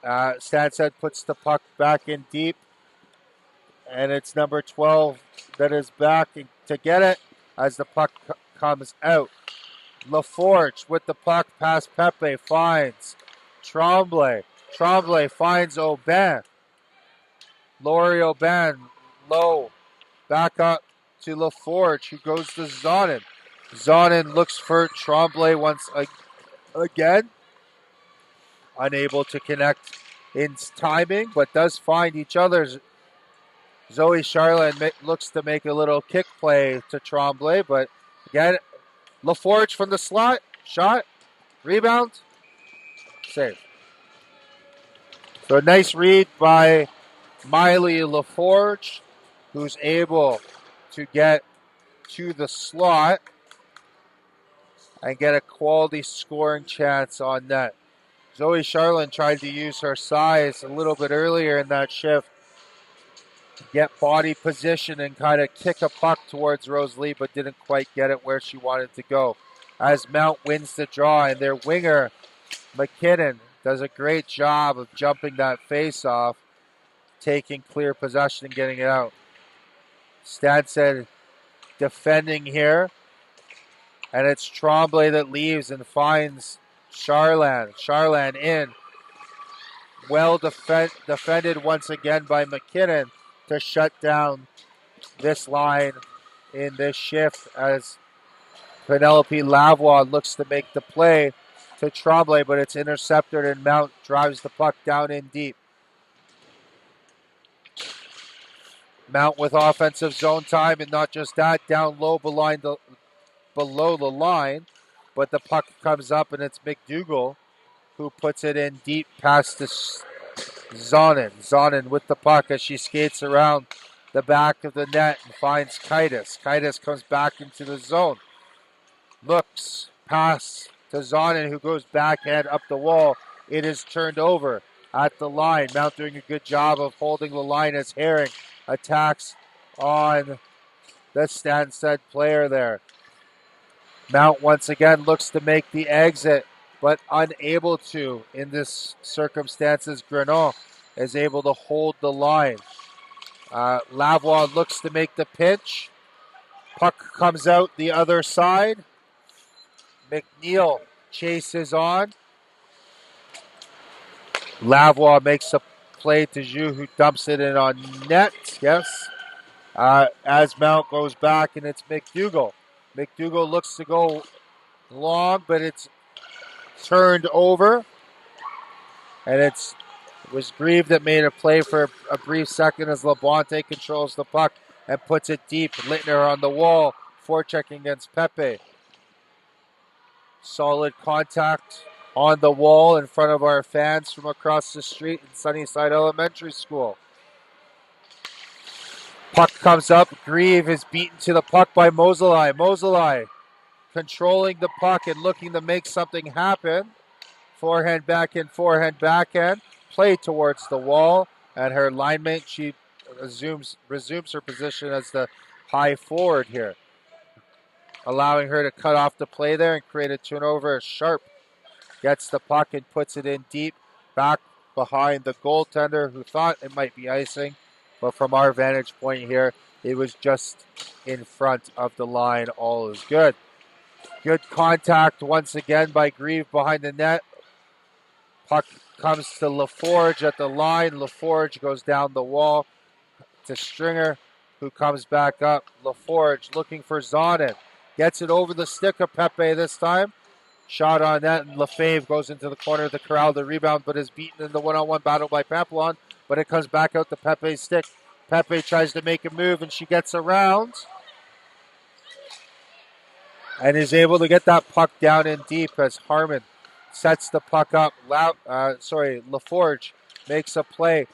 Stanstead puts the puck back in deep, and it's number 12 that is back to get it as the puck comes out. LaForge with the puck past Pepe finds Tremblay. Tremblay finds Aubin. Laurie Aubin low. Back up to LaForge, who goes to Zonin. Zonin looks for Tremblay once again. Unable to connect in timing, but does find each other. Zoe Charlotte looks to make a little kick play to Tremblay, but again, LaForge from the slot. Shot. Rebound. Save. So a nice read by Miley LaForge, who's able to get to the slot and get a quality scoring chance on net. Zoe Charlin tried to use her size a little bit earlier in that shift, get body position and kind of kick a puck towards Rosalie, but didn't quite get it where she wanted to go. As Mount wins the draw, and their winger, McKinnon, does a great job of jumping that face-off, taking clear possession and getting it out. Stanstead defending here, and it's Tremblay that leaves and finds Charland. Charland in. Well defended once again by McKinnon to shut down this line in this shift as Penelope Lavoie looks to make the play to Tremblay, but it's intercepted and Mount drives the puck down in deep. Mount with offensive zone time, and not just that, down low below the line, but the puck comes up and it's McDougall who puts it in deep past the Zonin. Zonin with the puck as she skates around the back of the net and finds Kaitis. Kaitis comes back into the zone. Looks, pass to Zonin, who goes backhand up the wall. It is turned over at the line. Mount doing a good job of holding the line as Herring attacks on the Stanstead player there. Mount once again looks to make the exit, but unable to in this circumstances. Grenon is able to hold the line. Lavoie looks to make the pinch. Puck comes out the other side. McNeil chases on. Lavoie makes a play to Jou, who dumps it in on net. Yes. As Mount goes back, and it's McDougall. McDougall looks to go long, but it's turned over. And it's was Grieve that made a play for a brief second as Labonte controls the puck and puts it deep. Littner on the wall, forechecking against Pepe. Solid contact on the wall in front of our fans from across the street in Sunnyside Elementary School. Puck comes up. Grieve is beaten to the puck by Moseley. Moseley controlling the puck and looking to make something happen. Forehand, backhand, forehand, backhand. Play towards the wall. And her line mate, she resumes her position as the high forward here, allowing her to cut off the play there and create a turnover. Sharp gets the puck and puts it in deep, back behind the goaltender who thought it might be icing. But from our vantage point here, it was just in front of the line. All is good. Good contact once again by Grieve behind the net. Puck comes to LaForge at the line. LaForge goes down the wall to Stringer, who comes back up. LaForge looking for Zonin. Gets it over the stick of Pepe this time. Shot on that, and Lefebvre goes into the corner of the corral to rebound, but is beaten in the one-on-one battle by Papillon. But it comes back out to Pepe's stick. Pepe tries to make a move, and she gets around and is able to get that puck down in deep as Harmon sets the puck up. LaForge makes a play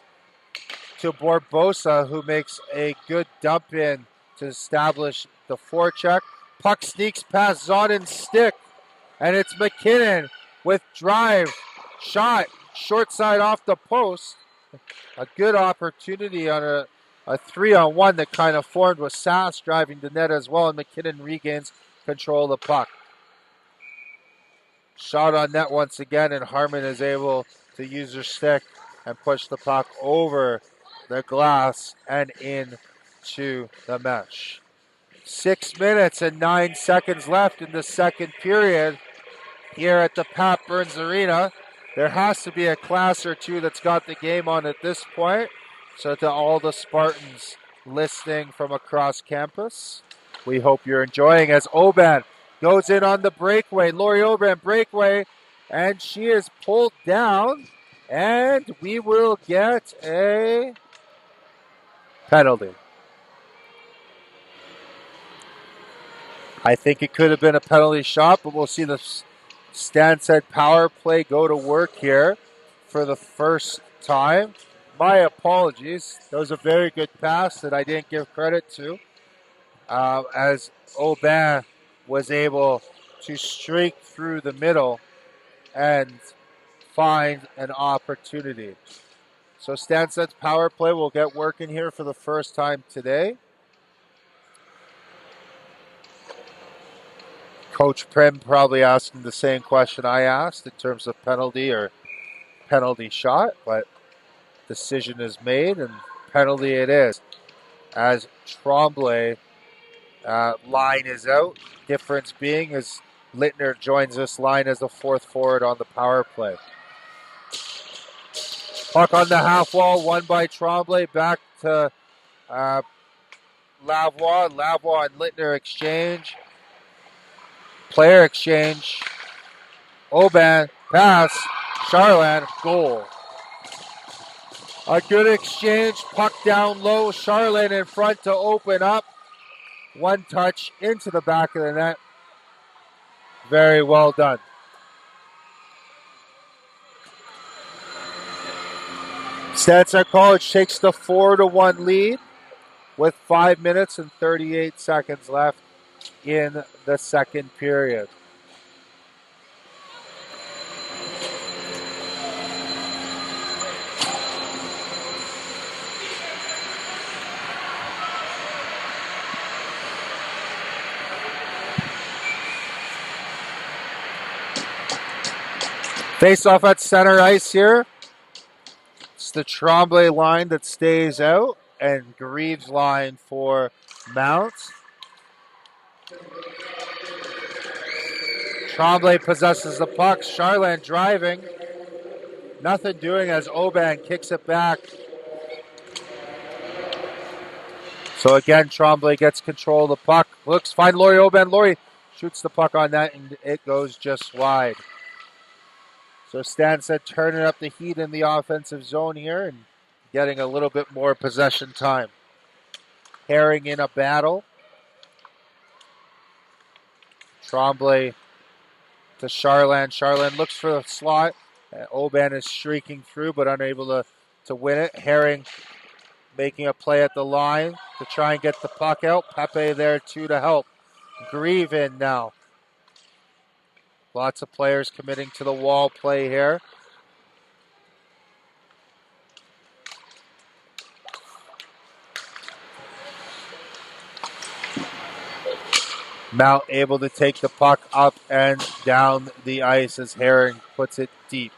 to Barbosa, who makes a good dump in to establish the forecheck. Puck sneaks past Zonin's stick, and it's McKinnon with drive, shot, short side off the post. A good opportunity on a 3-on-1 that kind of formed with Sass driving the net as well, and McKinnon regains control of the puck. Shot on net once again, and Harmon is able to use her stick and push the puck over the glass and into the mesh. 6 minutes and 9 seconds left in the second period here at the Pat Burns Arena. There has to be a class or two that's got the game on at this point. So to all the Spartans listening from across campus, we hope you're enjoying as Oban goes in on the breakaway. Lori Oban breakaway, and she is pulled down, and we will get a penalty. I think it could have been a penalty shot, but we'll see the Stanstead power play go to work here for the first time. My apologies. That was a very good pass that I didn't give credit to, as Aubin was able to streak through the middle and find an opportunity. So Stanstead's power play will get working here for the first time today. Coach Prim probably asking the same question I asked in terms of penalty or penalty shot, but decision is made and penalty it is. As Tremblay line is out, difference being as Littner joins this line as the fourth forward on the power play. Puck on the half wall, won by Tremblay, back to Lavoie. Lavoie and Littner exchange. Player exchange. Oban, pass, Charland, goal. A good exchange, puck down low, Charland in front to open up. One touch into the back of the net. Very well done. Stanstead College takes the 4-1 lead with 5 minutes and 38 seconds left in the second period. Face off at center ice here. It's the Tremblay line that stays out, and Greaves line for Mount. Tremblay possesses the puck. Charland driving. Nothing doing as Oban kicks it back. So again, Tremblay gets control of the puck. Looks, find Laurie Oban. Laurie shoots the puck on that, and it goes just wide. So Stanstead turning up the heat in the offensive zone here and getting a little bit more possession time. Herring in a battle. Tremblay to Charland. Charland looks for the slot. Oban is streaking through but unable to win it. Herring making a play at the line to try and get the puck out. Pepe there too to help. Grieve in now. Lots of players committing to the wall play here. Mount able to take the puck up and down the ice as Herring puts it deep.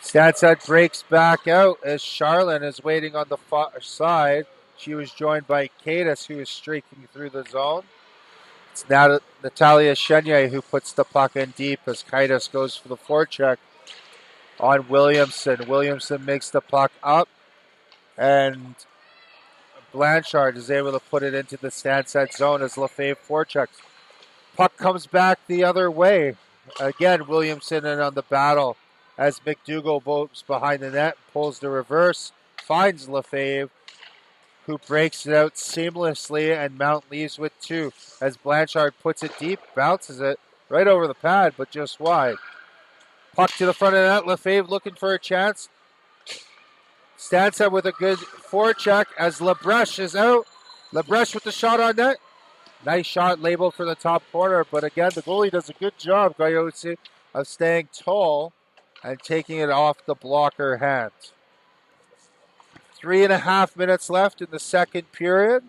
Stanstead breaks back out as Charlene is waiting on the far side. She was joined by Kadis, who is streaking through the zone. It's now Natalia Chenier who puts the puck in deep as Kadis goes for the forecheck on Williamson. Williamson makes the puck up, and Blanchard is able to put it into the Stanstead zone as Lefebvre forechecks. Puck comes back the other way. Again, Williamson in on the battle as McDougall bolts behind the net, pulls the reverse, finds Lefebvre, who breaks it out seamlessly, and Mount leaves with two as Blanchard puts it deep, bounces it right over the pad, but just wide. Puck to the front of the net, Lefebvre looking for a chance. Stanstead with a good forecheck as Lebrecht is out. Lebrecht with the shot on net. Nice shot labeled for the top corner, but again, the goalie does a good job, Gayotsi, of staying tall and taking it off the blocker hand. 3.5 minutes left in the second period.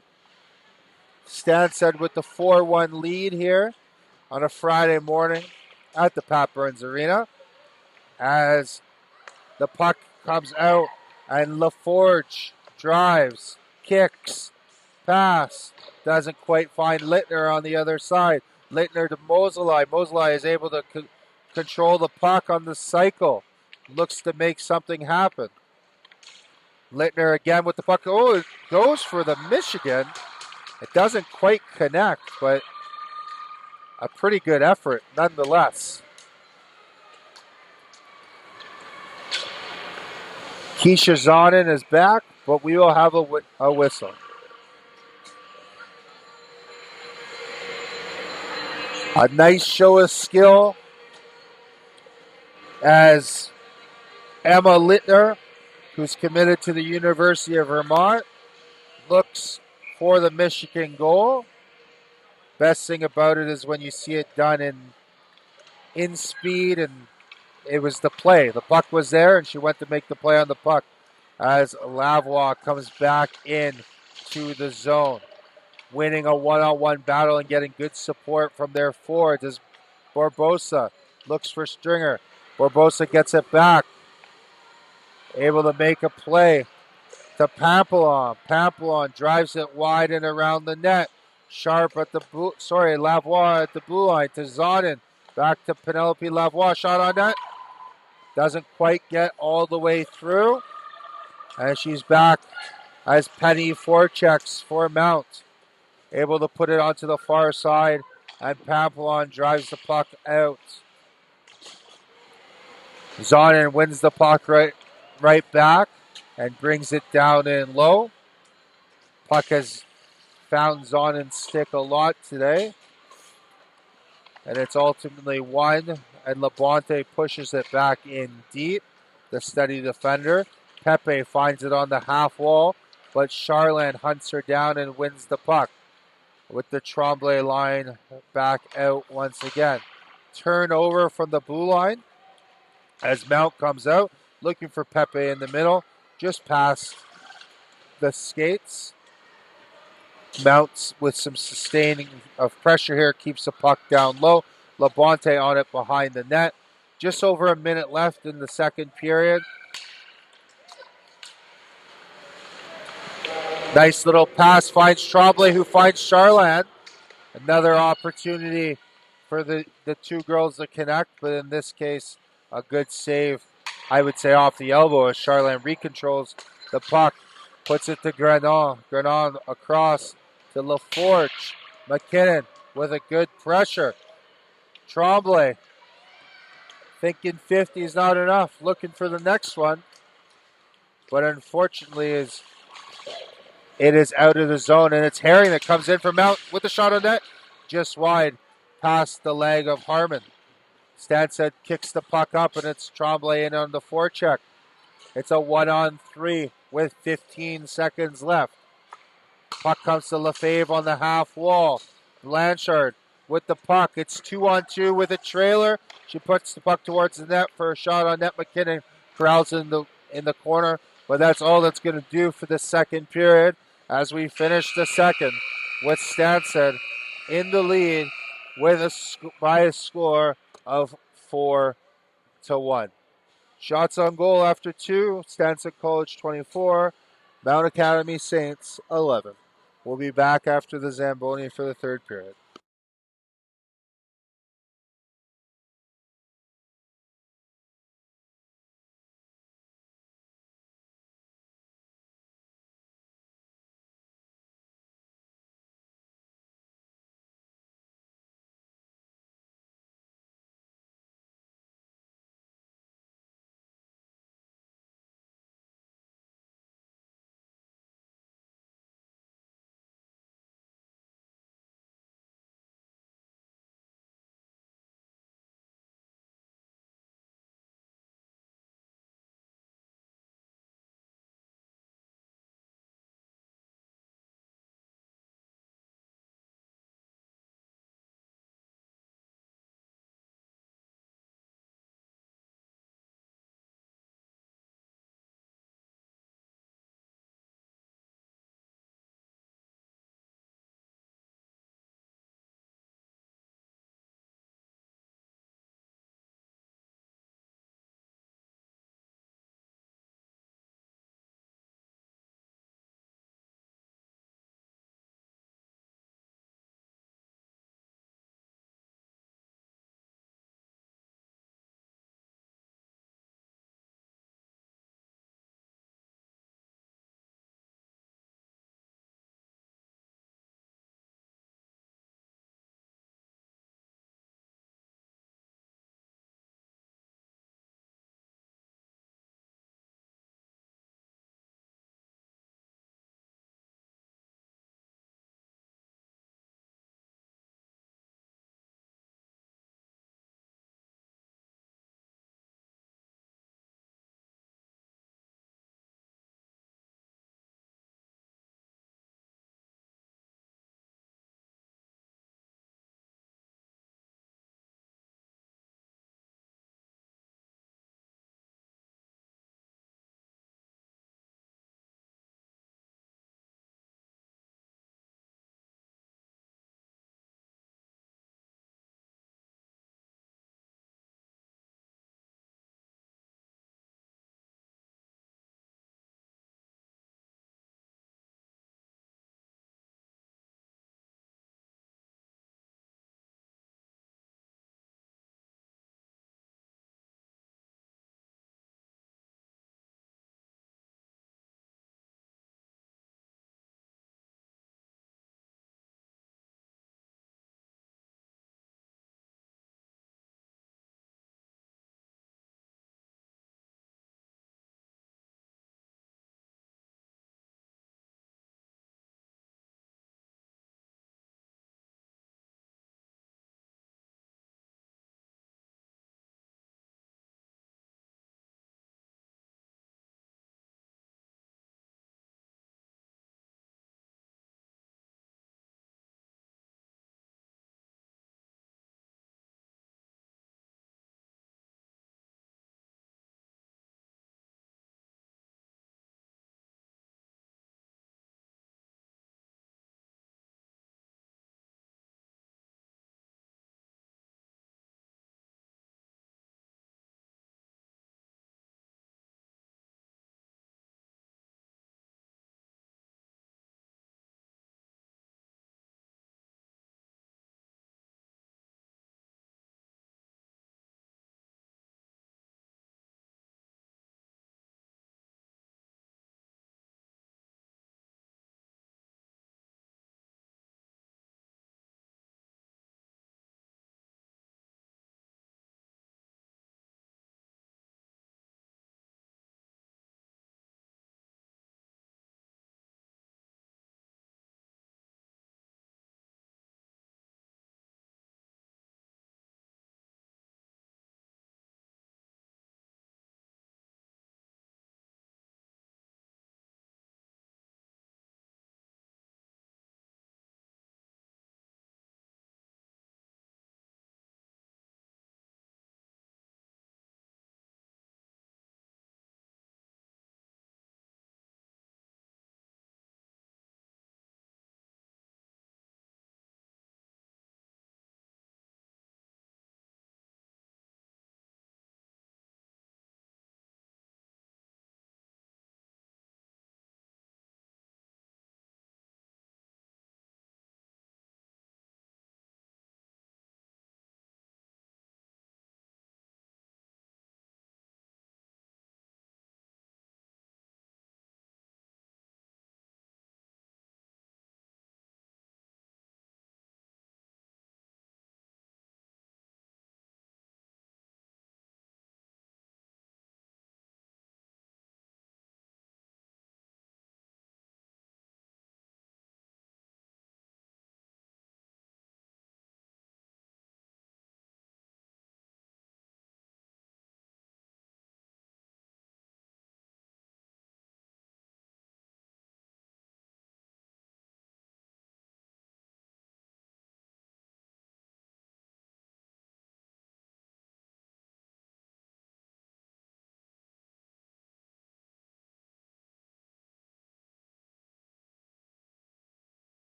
Stanstead with the 4-1 lead here on a Friday morning at the Pat Burns Arena as the puck comes out and LaForge drives, kicks, pass, doesn't quite find Littner on the other side. Littner to Moseley. Moseley is able to control the puck on the cycle. Looks to make something happen. Littner again with the puck. Oh, it goes for the Michigan. It doesn't quite connect, but a pretty good effort nonetheless. Keisha Zonin is back, but we will have a whistle. A nice show of skill as Emma Littner, who's committed to the University of Vermont, looks for the Michigan goal. Best thing about it is when you see it done in speed, and it was the play. The puck was there, and she went to make the play on the puck as Lavoie comes back in to the zone, winning a one-on-one battle and getting good support from their forwards as Barbosa looks for Stringer. Barbosa gets it back, able to make a play to Pampelon. Pampelon drives it wide and around the net. Sharp at the Lavoie at the blue line to Zonin. Back to Penelope Lavoie. Shot on net. Doesn't quite get all the way through. And she's back as Penny forechecks for Mount. Able to put it onto the far side. And Pampelon drives the puck out. Zonin wins the puck right back and brings it down in low. Puck has found Zonin's stick a lot today. And it's ultimately won. And Labonte pushes it back in deep. The steady defender. Pepe finds it on the half wall, but Charland hunts her down and wins the puck. With the Tremblay line back out once again. Turnover from the blue line as Mount comes out, looking for Pepe in the middle, just past the skates. Mount with some sustaining of pressure here, keeps the puck down low. Labonte on it behind the net. Just over a minute left in the second period. Nice little pass, finds Tremblay, who finds Charland. Another opportunity for the two girls to connect, but in this case, a good save, I would say, off the elbow as Charland recontrols the puck, puts it to Grenon. Grenon across to LaForge. McKinnon with a good pressure. Tremblay thinking 50 is not enough, looking for the next one. But unfortunately, it is out of the zone, and it's Herring that comes in from Mount with the shot on net, just wide, past the leg of Harmon. Stanstead kicks the puck up, and it's Tremblay in on the forecheck. It's a 1-on-3 with 15 seconds left. Puck comes to Lefebvre on the half wall. Blanchard with the puck. It's 2-on-2 with a trailer. She puts the puck towards the net for a shot on net. McKinnon corrals in the corner, but that's all that's going to do for the second period as we finish the second with Stanstead in the lead by a score of 4-1. Shots on goal after 2, Stanstead College 24, Mount Academy Saints 11. We'll be back after the Zamboni for the third period.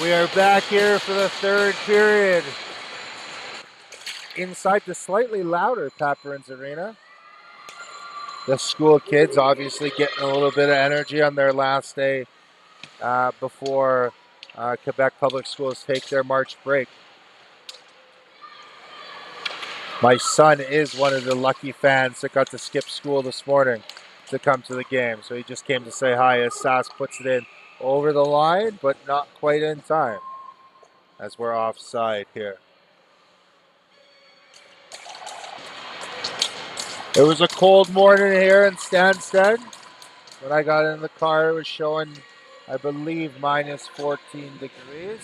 We are back here for the third period inside the slightly louder Pat Burns Arena. The school kids obviously getting a little bit of energy on their last day before Quebec Public Schools take their March break. My son is one of the lucky fans that got to skip school this morning to come to the game. So he just came to say hi as Sass puts it in over the line, but not quite in time as we're offside here. It was a cold morning here in Stanstead. When I got in the car, it was showing, I believe, minus 14 degrees.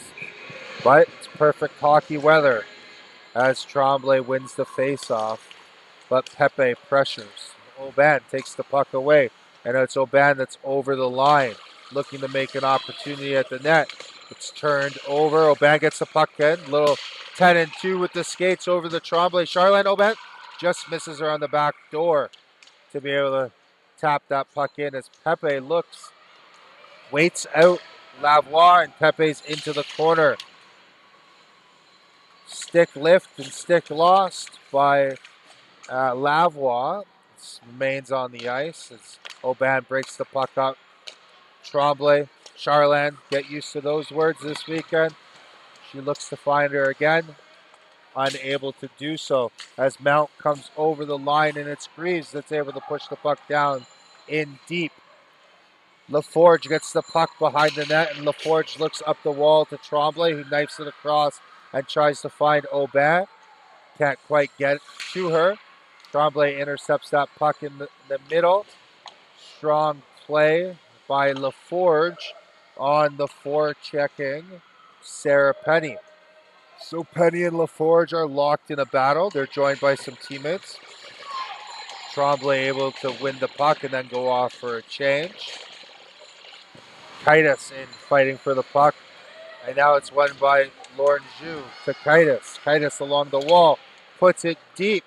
But it's perfect hockey weather as Tremblay wins the face-off. But Pepe pressures. Aubin takes the puck away. And it's Aubin that's over the line, looking to make an opportunity at the net. It's turned over. Aubin gets the puck in. Little 10-2 with the skates over the Tremblay. Charlotte Aubin just misses her on the back door to be able to tap that puck in as Pepe looks, waits out Lavoie, and Pepe's into the corner. Stick lift and stick lost by Lavoie. Remains on the ice as Aubin breaks the puck up. Tremblay, Charlene, get used to those words this weekend. She looks to find her again. Unable to do so as Mount comes over the line, and it's Greaves that's able to push the puck down in deep. LaForge gets the puck behind the net, and LaForge looks up the wall to Tremblay, who knifes it across and tries to find Aubin. Can't quite get to her. Tremblay intercepts that puck in the middle. Strong play by LaForge on the forechecking Sarah Penny. So Penny and LaForge are locked in a battle. They're joined by some teammates. Tremblay able to win the puck and then go off for a change. Kaitis in fighting for the puck. And now it's won by Lauren Zhu to Kaitis. Kaitis along the wall, puts it deep.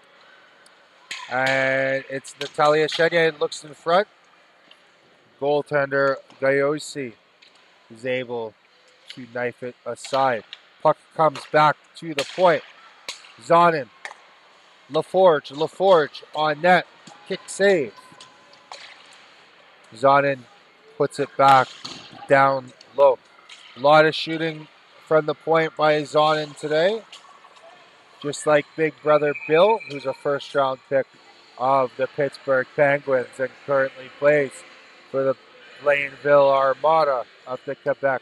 And it's Natalia Chenier looks in front. Goaltender Gayosi is able to knife it aside. Puck comes back to the point. Zonin. LaForge on net. Kick save. Zonin puts it back down low. A lot of shooting from the point by Zonin today. Just like big brother Bill, who's a first-round pick of the Pittsburgh Penguins and currently plays for the Blainville Armada of the Quebec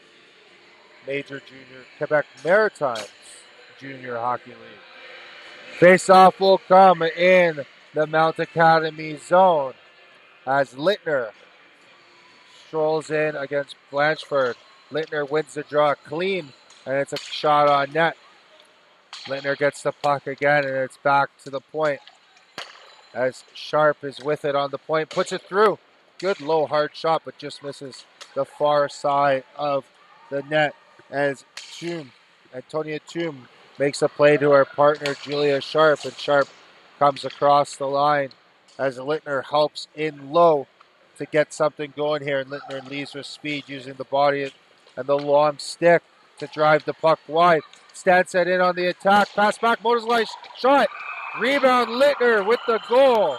Maritimes Junior Hockey League. Face-off will come in the Mount Academy zone as Littner strolls in against Blanchford. Littner wins the draw clean, and it's a shot on net. Littner gets the puck again, and it's back to the point as Sharp is with it on the point, puts it through. Good low hard shot, but just misses the far side of the net as Antonia Toom makes a play to her partner Julia Sharp, and Sharp comes across the line as Littner helps in low to get something going here, and Littner leaves with speed using the body and the long stick to drive the puck wide. Stanstead in on the attack, pass back, Motorslide shot, rebound Littner with the goal.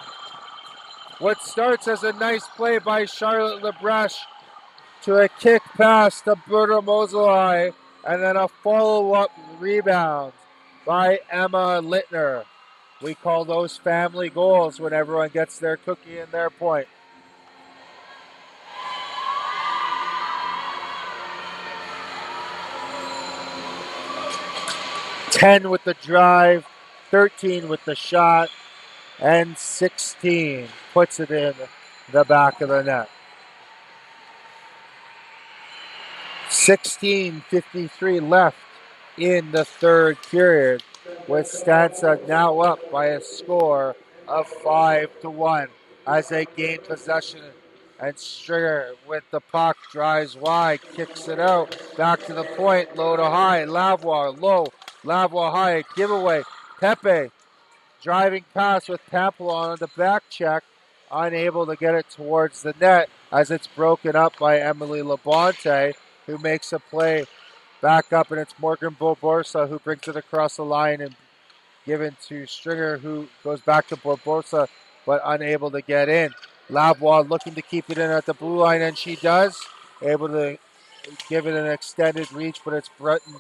What starts as a nice play by Charlotte Lebreche to a kick pass to Berta Moseley, and then a follow-up rebound by Emma Littner. We call those family goals when everyone gets their cookie and their point. $10 with the drive, 13 with the shot, and 16 puts it in the back of the net. 16:53 left in the third period, with Stanstead now up by a score of 5-1 as they gain possession. And Stringer with the puck drives wide, kicks it out, back to the point, low to high, Lavoie low, Lavoie high, giveaway, Pepe driving pass with Pamplon on the back check, unable to get it towards the net as it's broken up by Emily Labonte, who makes a play Back up, and it's Morgan Boborsa who brings it across the line and given to Stringer, who goes back to Boborsa, but unable to get in. Lavoie looking to keep it in at the blue line, and she does. Able to give it an extended reach, but it's Breton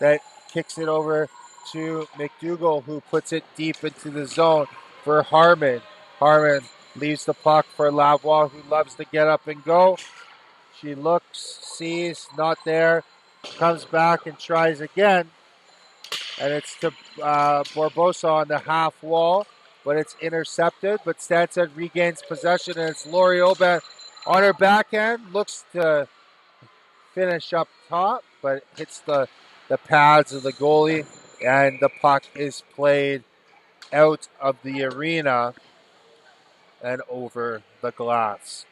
that kicks it over to McDougall, who puts it deep into the zone for Harmon. Harmon leaves the puck for Lavoie, who loves to get up and go. She looks, sees, not there, comes back and tries again. And it's to Barbosa on the half wall, but it's intercepted. But Stanstead regains possession, and it's Lori Oban on her backhand. Looks to finish up top, but hits the pads of the goalie, and the puck is played out of the arena and over the glass.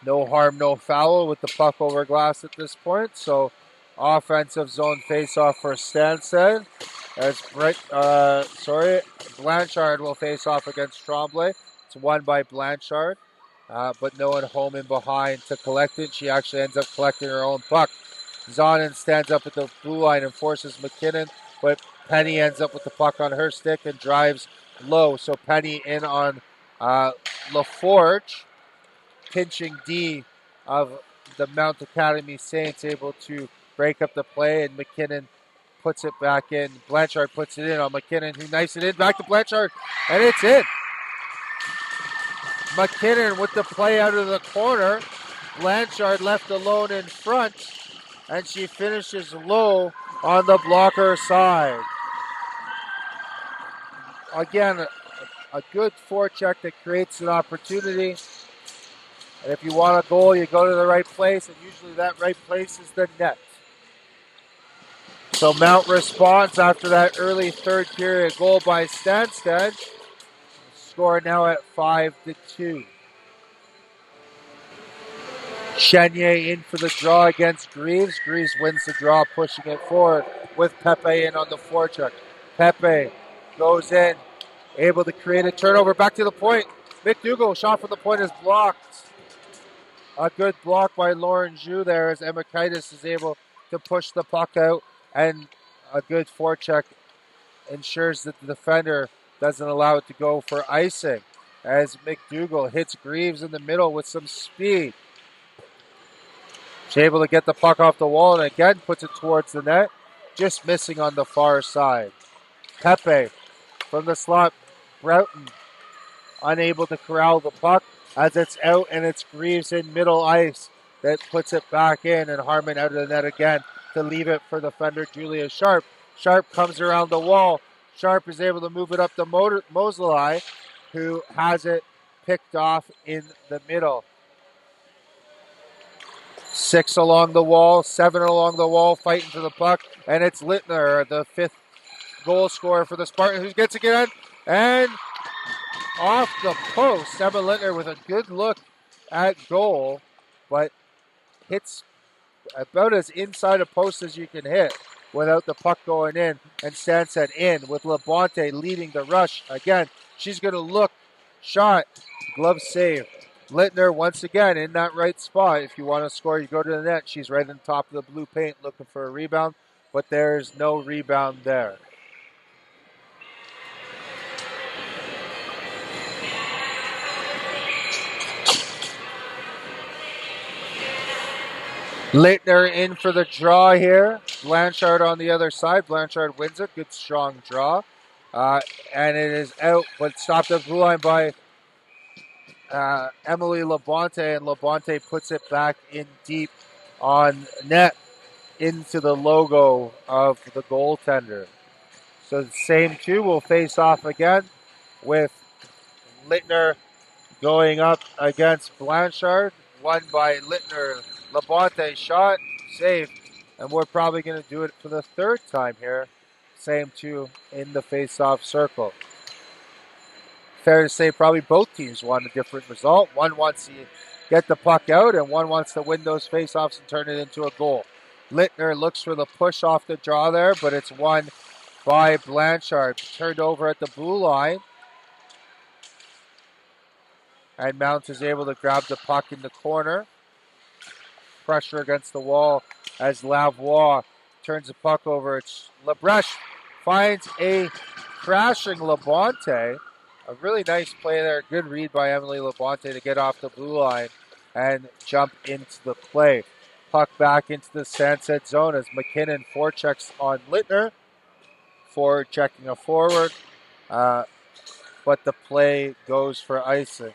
No harm, no foul with the puck over glass at this point. So offensive zone face-off for Stanstead. As Blanchard will face off against Tremblay. It's won by Blanchard, but no one home and behind to collect it. She actually ends up collecting her own puck. Zonin stands up at the blue line and forces McKinnon, but Penny ends up with the puck on her stick and drives low. So Penny in on LaForge, pinching D of the Mount Academy Saints, able to break up the play, and McKinnon puts it back in. Blanchard puts it in on McKinnon, who knifes it in back to Blanchard, and it's in. McKinnon with the play out of the corner. Blanchard left alone in front, and she finishes low on the blocker side. Again, a good forecheck that creates an opportunity. And if you want a goal, you go to the right place, and usually that right place is the net. So Mount responds after that early third period goal by Stanstead. Score now at 5-2. Chenier in for the draw against Greaves. Greaves wins the draw, pushing it forward with Pepe in on the forecheck. Pepe goes in, able to create a turnover. Back to the point. McDougall, shot from the point is blocked. A good block by Lauren Zhu there as Emakaitis is able to push the puck out, and a good forecheck ensures that the defender doesn't allow it to go for icing as McDougall hits Greaves in the middle with some speed. She's able to get the puck off the wall and again puts it towards the net, just missing on the far side. Pepe from the slot. Broughton unable to corral the puck as it's out, and it's Greaves in middle ice that puts it back in, and Harmon out of the net again to leave it for the defender Julia Sharp. Sharp comes around the wall. Sharp is able to move it up to Mosley, who has it picked off in the middle. 6 along the wall, 7 along the wall, fighting for the puck, and it's Littner, the 5th goal scorer for the Spartans, who gets again, and off the post. Emma Littner with a good look at goal, but hits about as inside a post as you can hit without the puck going in, and Stanstead in with Labonte leading the rush. Again, she's going to look, shot, glove save. Littner once again in that right spot. If you want to score, you go to the net. She's right on top of the blue paint looking for a rebound, but there's no rebound there. Littner in for the draw here. Blanchard on the other side. Blanchard wins it. Good strong draw. And it is out, but stopped at the blue line by Emily Labonte, and Labonte puts it back in deep on net into the logo of the goaltender. So the same two will face off again with Littner going up against Blanchard. Won by Littner. Labonte shot, saved, and we're probably going to do it for the 3rd time here. Same two in the face-off circle. Fair to say probably both teams want a different result. One wants to get the puck out, and one wants to win those face-offs and turn it into a goal. Littner looks for the push off the draw there, but it's won by Blanchard. Turned over at the blue line. And Mount is able to grab the puck in the corner. pressure against the wall as Lavoie turns the puck over. It's Lebrecht finds a crashing Labonte. A really nice play there. Good read by Emily Labonte to get off the blue line and jump into the play. Puck back into the Stanstead zone as McKinnon forechecks on Littner. Forechecking a forward. But the play goes for icing.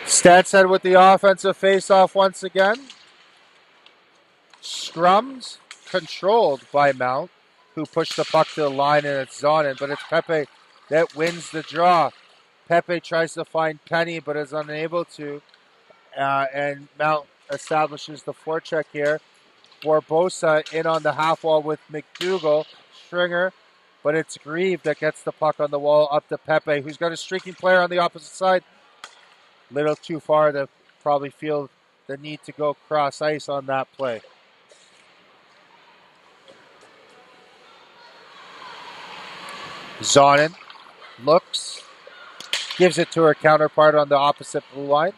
Stanstead with the offensive faceoff once again. Scrums controlled by Mount, who pushed the puck to the line and it's Zonin, but it's Pepe that wins the draw. Pepe tries to find Penny but is unable to, and Mount establishes the forecheck here. Barbosa in on the half wall with McDougall, Stringer, but it's Grieve that gets the puck on the wall up to Pepe, who's got a streaking player on the opposite side. Little too far to probably feel the need to go cross ice on that play. Zonin looks, gives it to her counterpart on the opposite blue line,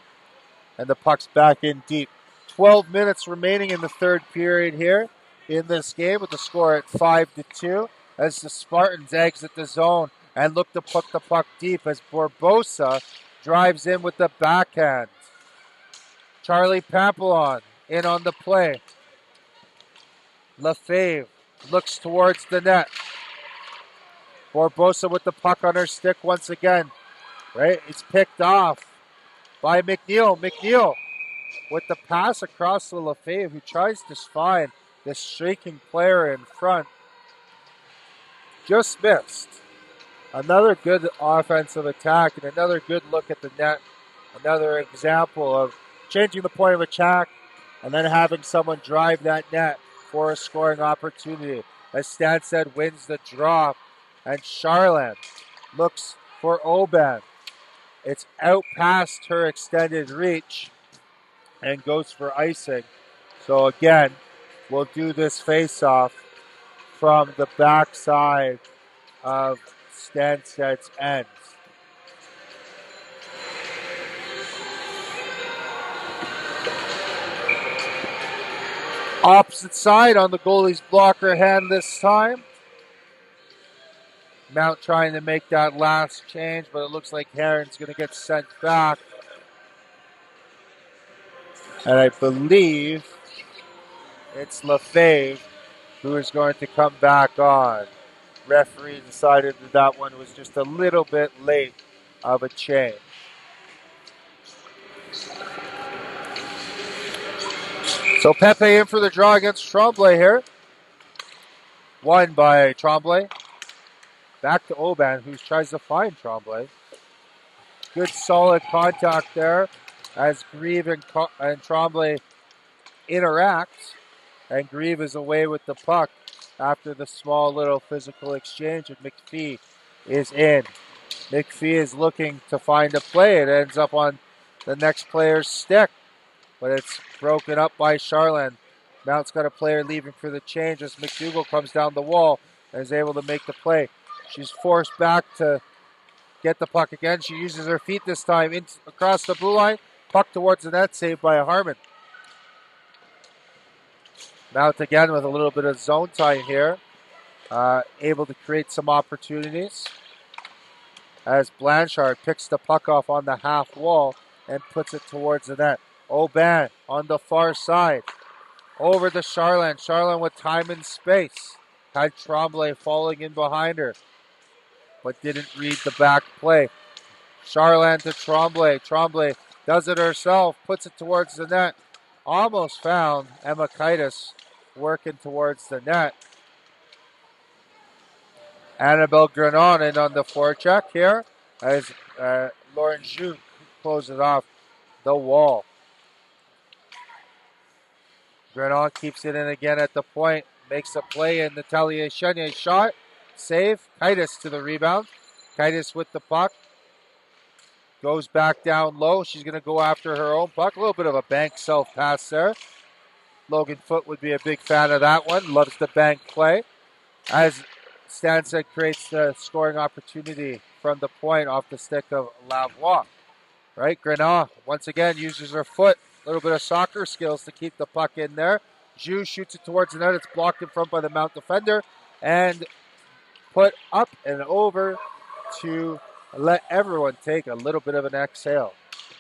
and the puck's back in deep. 12 minutes remaining in the third period here in this game with the score at 5-2 as the Spartans exit the zone and look to put the puck deep as Barbosa drives in with the backhand. Charlie Papillon in on the play. Lefebvre looks towards the net. Barbosa with the puck on her stick once again. Right, it's picked off by McNeil. McNeil with the pass across to Lefebvre, who tries to find the streaking player in front. Just missed. Another good offensive attack and another good look at the net. Another example of changing the point of attack and then having someone drive that net for a scoring opportunity. As Stanstead wins the draw, and Charland looks for Oban. It's out past her extended reach and goes for icing. So again, we'll do this face-off from the backside of Stanstead's ends. Opposite side on the goalie's blocker hand this time. Mount trying to make that last change, but it looks like Heron's going to get sent back. And I believe it's Lefebvre who is going to come back on. Referee decided that one was just a little bit late of a change. So Pepe in for the draw against Tremblay here. Won by Tremblay. Back to Oban, who tries to find Tremblay. Good solid contact there as Grieve and Tremblay interact. And Grieve is away with the puck after the small little physical exchange, and McPhee is in. McPhee is looking to find a play. It ends up on the next player's stick, but it's broken up by Charland. Mount's got a player leaving for the change as McDougall comes down the wall and is able to make the play. She's forced back to get the puck again. She uses her feet this time across the blue line. Puck towards the net, saved by Harmon. Mount again with a little bit of zone time here. Able to create some opportunities as Blanchard picks the puck off on the half wall and puts it towards the net. Oban on the far side. Over to Charland. Charland with time and space. Had Tremblay falling in behind her, but didn't read the back play. Charland to Tremblay. Tremblay does it herself, puts it towards the net. Almost found Emma Kaitis working towards the net. Annabelle Grenon in on the forecheck here as Lauren June closes off the wall. Grenon keeps it in again at the point. Makes a play in Natalia Chenier's shot. Save. Kaitis to the rebound. Kaitis with the puck. Goes back down low. She's going to go after her own puck. A little bit of a bank self pass there. Logan Foote would be a big fan of that one. Loves the bank play. As Stanstead creates the scoring opportunity from the point off the stick of Lavoie. Right, Grenat once again uses her foot. A little bit of soccer skills to keep the puck in there. Zhu shoots it towards the net. It's blocked in front by the Mount defender. And put up and over to let everyone take a little bit of an exhale.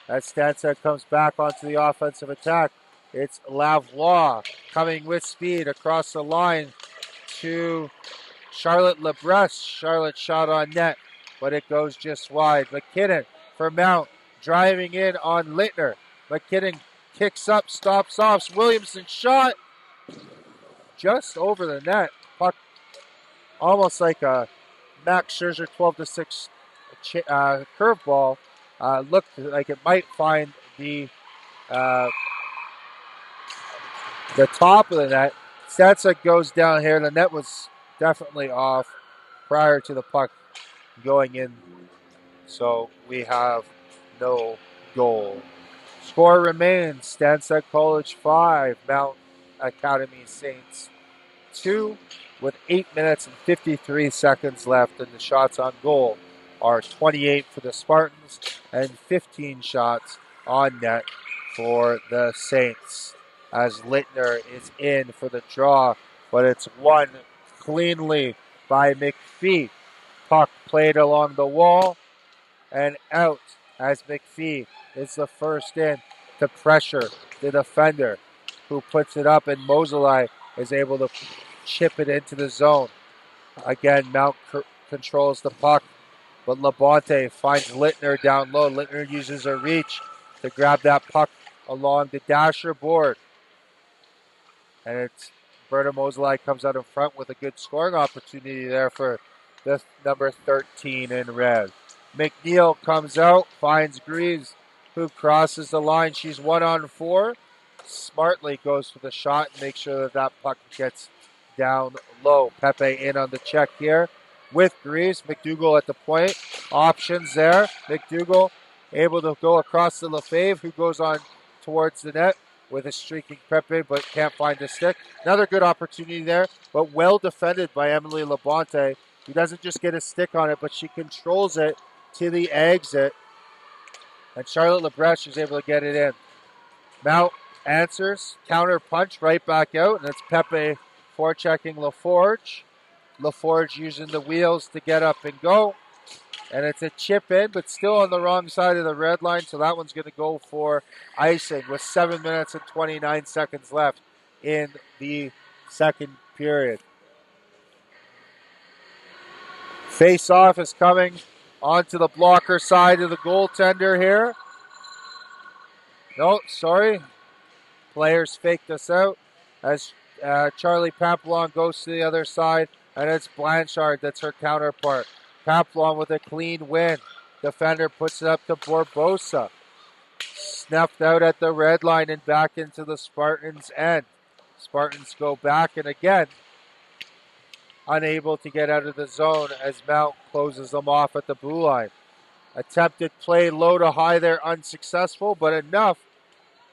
As Stanstead comes back onto the offensive attack, it's Lavoie coming with speed across the line to Charlotte Lebresse. Charlotte shot on net, but it goes just wide. McKinnon for Mount, driving in on Littner. McKinnon kicks up, stops off. Williamson shot just over the net. Puck almost like a Max Scherzer 12-6 curveball. Looked like it might find the top of the net. Stanstead goes down here. The net was definitely off prior to the puck going in. So we have no goal. Score remains Stanstead College 5, Mount Academy Saints 2, with 8 minutes and 53 seconds left, and the shots on goal are 28 for the Spartans and 15 shots on net for the Saints. As Littner is in for the draw, but it's won cleanly by McPhee. Puck played along the wall and out as McPhee is the first in to pressure the defender, who puts it up, and Moseley is able to chip it into the zone. Again, Mount controls the puck, but Labonte finds Littner down low. Littner uses her reach to grab that puck along the dasher board. And it's Berta Moseley comes out in front with a good scoring opportunity there for the number 13 in red. McNeil comes out, finds Greaves, who crosses the line. She's 1-on-4. Smartly goes for the shot and makes sure that that puck gets down low. Pepe in on the check here with Greaves. McDougall at the point. Options there. McDougall able to go across to Lefebvre, who goes on towards the net with a streaking Pepe, but can't find the stick. Another good opportunity there, but well defended by Emily Labonte, who doesn't just get a stick on it, but she controls it to the exit. And Charlotte Lebresse is able to get it in. Mount answers, counter punch right back out, and it's Pepe forechecking LaForge. LaForge using the wheels to get up and go. And it's a chip in, but still on the wrong side of the red line, so that one's going to go for icing with 7 minutes and 29 seconds left in the second period. Face-off is coming onto the blocker side of the goaltender here. No, sorry. Players faked us out as Charlie Papillon goes to the other side, and it's Blanchard that's her counterpart. Papillon with a clean win. Defender puts it up to Borbosa. Snuffed out at the red line and back into the Spartans' end. Spartans go back, and again, unable to get out of the zone as Mount closes them off at the blue line. Attempted play low to high there, unsuccessful, but enough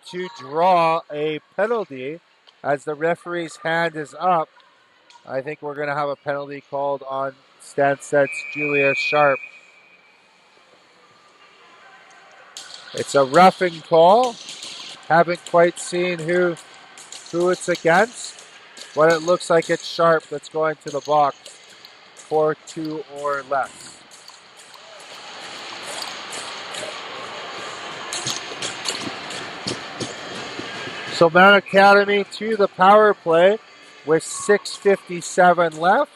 to draw a penalty as the referee's hand is up. I think we're going to have a penalty called on Stanstead's Julia Sharp. It's a roughing call. Haven't quite seen who it's against, but it looks like it's Sharp that's going to the box for 2 or less. So Mount Academy to the power play with 6:57 left.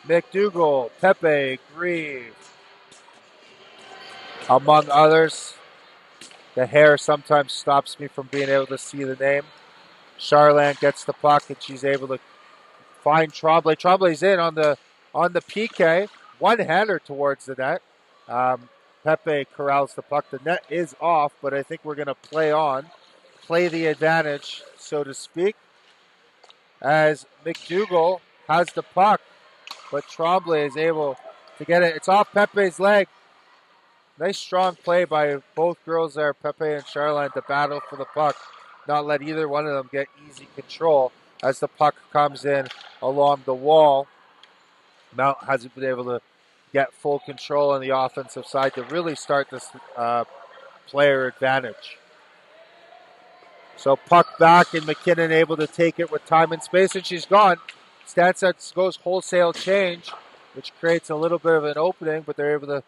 McDougall, Pepe, Grieve, among others. The hair sometimes stops me from being able to see the name. Charland gets the puck and she's able to find Tremblay. Trembley's in on the PK, one-hander towards the net. Pepe corrals the puck. The net is off, but I think we're going to play the advantage, so to speak, as McDougall has the puck, but Tremblay is able to get it. It's off Pepe's leg. Nice strong play by both girls there, Pepe and Charlotte, to battle for the puck. not let either one of them get easy control as the puck comes in along the wall. Mount hasn't been able to get full control on the offensive side to really start this player advantage. So puck back and McKinnon able to take it with time and space, and she's gone. Stanstead goes wholesale change, which creates a little bit of an opening, but they're able to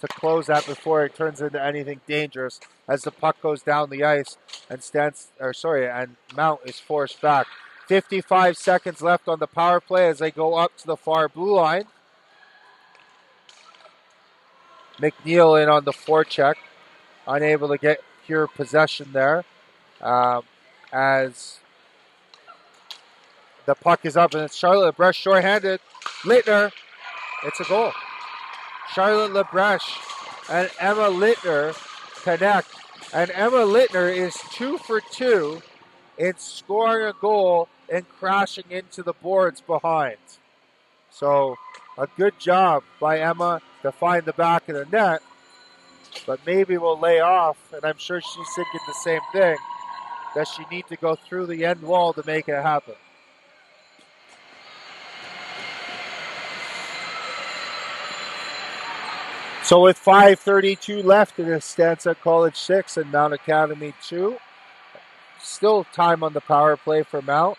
close that before it turns into anything dangerous as the puck goes down the ice and and Mount is forced back. 55 seconds left on the power play as they go up to the far blue line. McNeil in on the forecheck, unable to get pure possession there as the puck is up and it's Charlotte Lebrecht shorthanded. Littner, it's a goal. Charlotte Lebrecht and Emma Littner connect, and Emma Littner is 2 for 2 in scoring a goal and crashing into the boards behind. So a good job by Emma to find the back of the net, but maybe we'll lay off, and I'm sure she's thinking the same thing. Does she need to go through the end wall to make it happen? So with 5:32 left, it is Stanstead College 6 and Mount Academy 2. Still time on the power play for Mount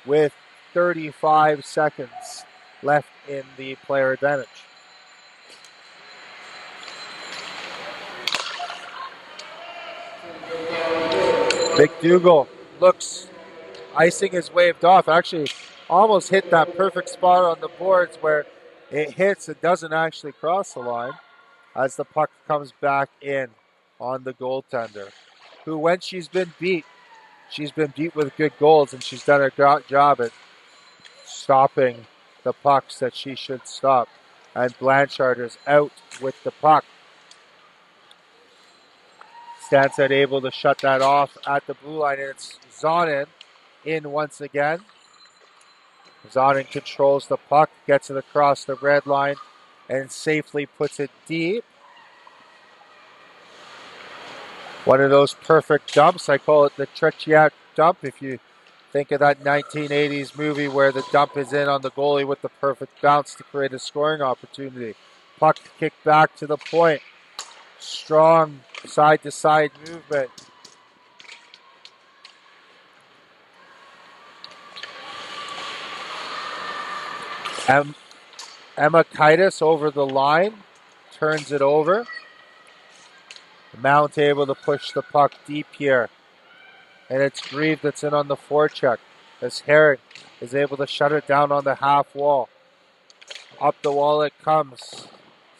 with 35 seconds left in the player advantage. McDougall looks, icing is waved off. Actually, almost hit that perfect spot on the boards where it hits. It doesn't actually cross the line as the puck comes back in on the goaltender, who, when she's been beat with good goals, and she's done a great job at stopping the pucks that she should stop. And Blanchard is out with the puck. Stanstead able to shut that off at the blue line, and it's Zonin in once again. Zonin controls the puck, gets it across the red line, and safely puts it deep. One of those perfect dumps. I call it the Tretiak dump. If you think of that 1980s movie where the dump is in on the goalie with the perfect bounce to create a scoring opportunity. Puck kicked back to the point. Strong side-to-side movement. Emma Kaitis over the line. Turns it over. Mount able to push the puck deep here. And it's Grieve that's in on the forecheck as Herrick is able to shut it down on the half wall. Up the wall it comes.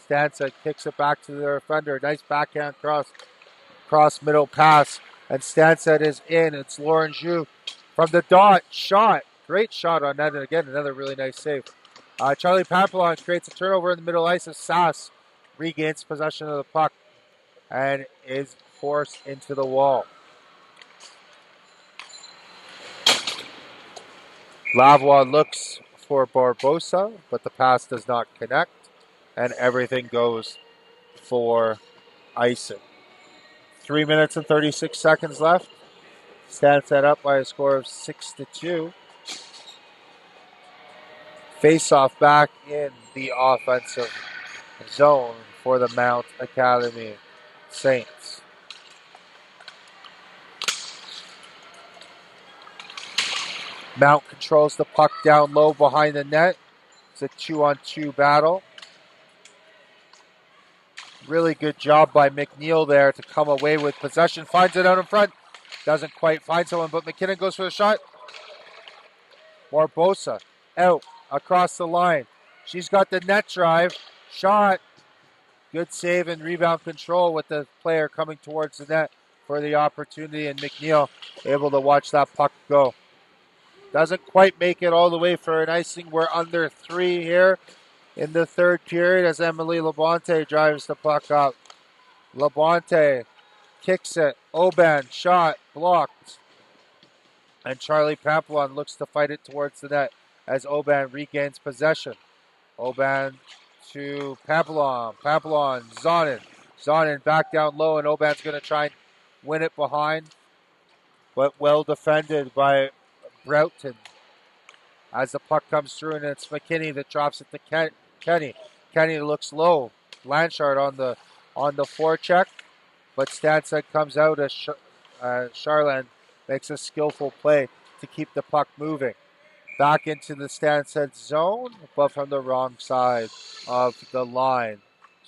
Stanstead kicks it back to the defender. Nice backhand cross middle pass. And Stanstead is in. It's Lauren Zhu from the dot. Shot. Great shot on that. And again, another really nice save. Charlie Papillon creates a turnover in the middle ice as Sass regains possession of the puck and is forced into the wall. Lavoie looks for Barbosa, but the pass does not connect, and everything goes for icing. 3 minutes and 36 seconds left. Stanstead up by a score of 6-2. Face-off back in the offensive zone for the Mount Academy Saints. Mount controls the puck down low behind the net. It's a 2-on-2 battle. Really good job by McNeil there to come away with possession. Finds it out in front. Doesn't quite find someone, but McKinnon goes for the shot. Barbosa out across the line. She's got the net drive. Shot. Good save and rebound control with the player coming towards the net for the opportunity, and McNeil able to watch that puck go. Doesn't quite make it all the way for an icing. We're under 3 here in the third period as Emily Labonte drives the puck up. Labonte kicks it. Oban, shot, blocked. And Charlie Papillon looks to fight it towards the net as Oban regains possession. Oban to Papillon. Papillon, Zonin. Zonin back down low, and Oban's going to try and win it behind. but well defended by Broughton. As the puck comes through, and it's McKinney that drops it to Kenny. Kenny looks low. Blanchard on the forecheck, but Stanstead comes out as Charland makes a skillful play to keep the puck moving. Back into the Stanstead zone, but from the wrong side of the line.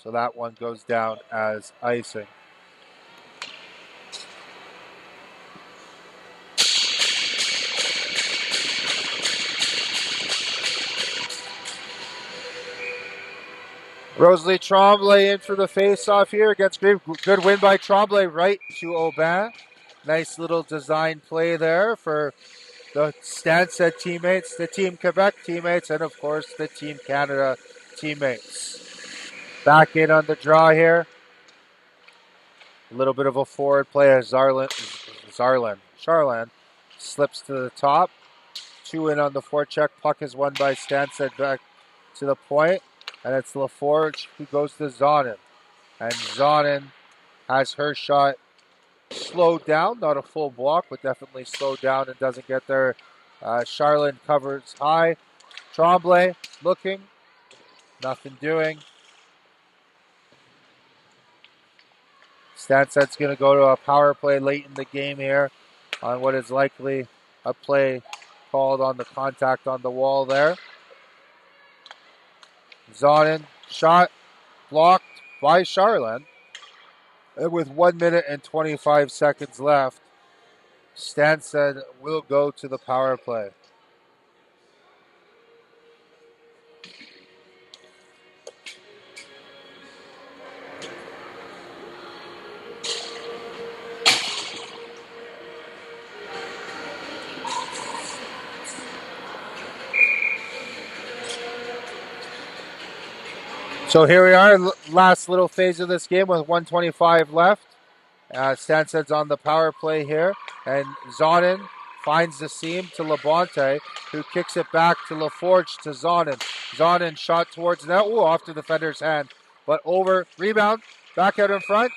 So that one goes down as icing. Rosalie Tremblay in for the face-off here against Grave. Good win by Tremblay right to Aubin. Nice little design play there for the Stanstead teammates, the Team Quebec teammates, and of course the Team Canada teammates. Back in on the draw here. A little bit of a forward play as Charland slips to the top. 2 in on the forecheck. Puck is won by Stanstead back to the point. And it's LaForge who goes to Zonin. And Zonin has her shot slowed down. Not a full block, but definitely slowed down and doesn't get there. Charland covers high. Tremblay looking. Nothing doing. Stanstead's going to go to a power play late in the game here on what is likely a play called on the contact on the wall there. Zonin shot blocked by Charland. And with 1 minute and 25 seconds left, Stanstead will go to the power play. So here we are, last little phase of this game with 1:25 left. Stanstead's on the power play here, and Zonin finds the seam to Labonte, who kicks it back to LaForge to Zonin. Zonin shot towards net, off the defender's hand, but over, rebound, back out in front.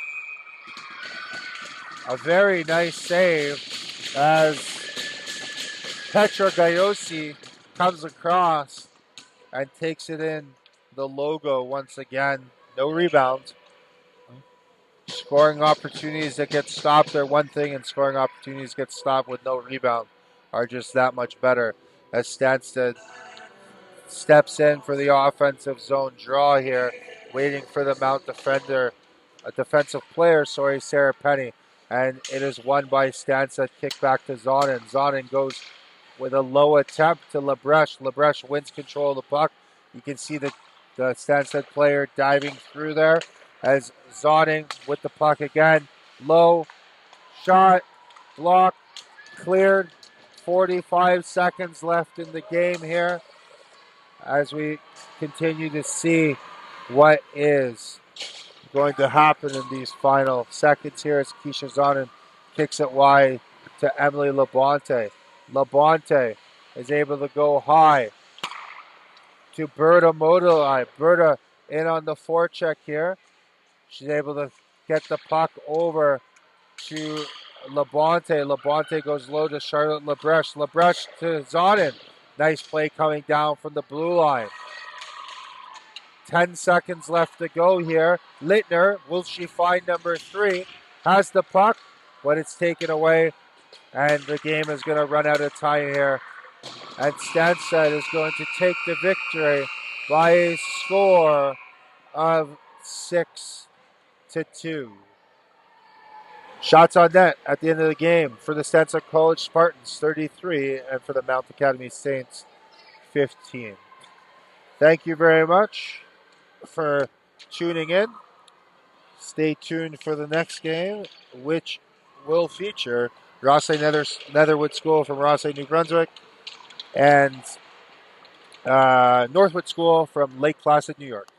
A very nice save as Petra Gayosi comes across and takes it in the logo once again. No rebounds. Scoring opportunities that get stopped are one thing, and scoring opportunities get stopped with no rebound are just that much better. As Stanstead steps in for the offensive zone draw here, waiting for the Mount defender, a defensive player, Sarah Penny. And it is won by Stanstead, kick back to Zonin. Zonin goes with a low attempt to Lebrecht. Lebrecht wins control of the puck. You can see the Stanstead player diving through there as Zonin with the puck again. Low shot, blocked, cleared. 45 seconds left in the game here as we continue to see what is going to happen in these final seconds here as Keisha Zonin kicks it wide to Emily Labonte. Labonte is able to go high to Berta Modeli. Berta in on the forecheck here. She's able to get the puck over to Labonte. Labonte goes low to Charlotte Lebrecht. Lebrecht to Zonin. Nice play coming down from the blue line. 10 seconds left to go here. Littner, will she find number 3? Has the puck, but it's taken away. And the game is going to run out of time here. And Stanstead is going to take the victory by a score of 6-2. Shots on net at the end of the game for the Stanstead College Spartans, 33, and for the Mount Academy Saints, 15. Thank you very much for tuning in. Stay tuned for the next game, which will feature Rossay Netherwood School from Rossay, New Brunswick, and Northwood School from Lake Placid, New York.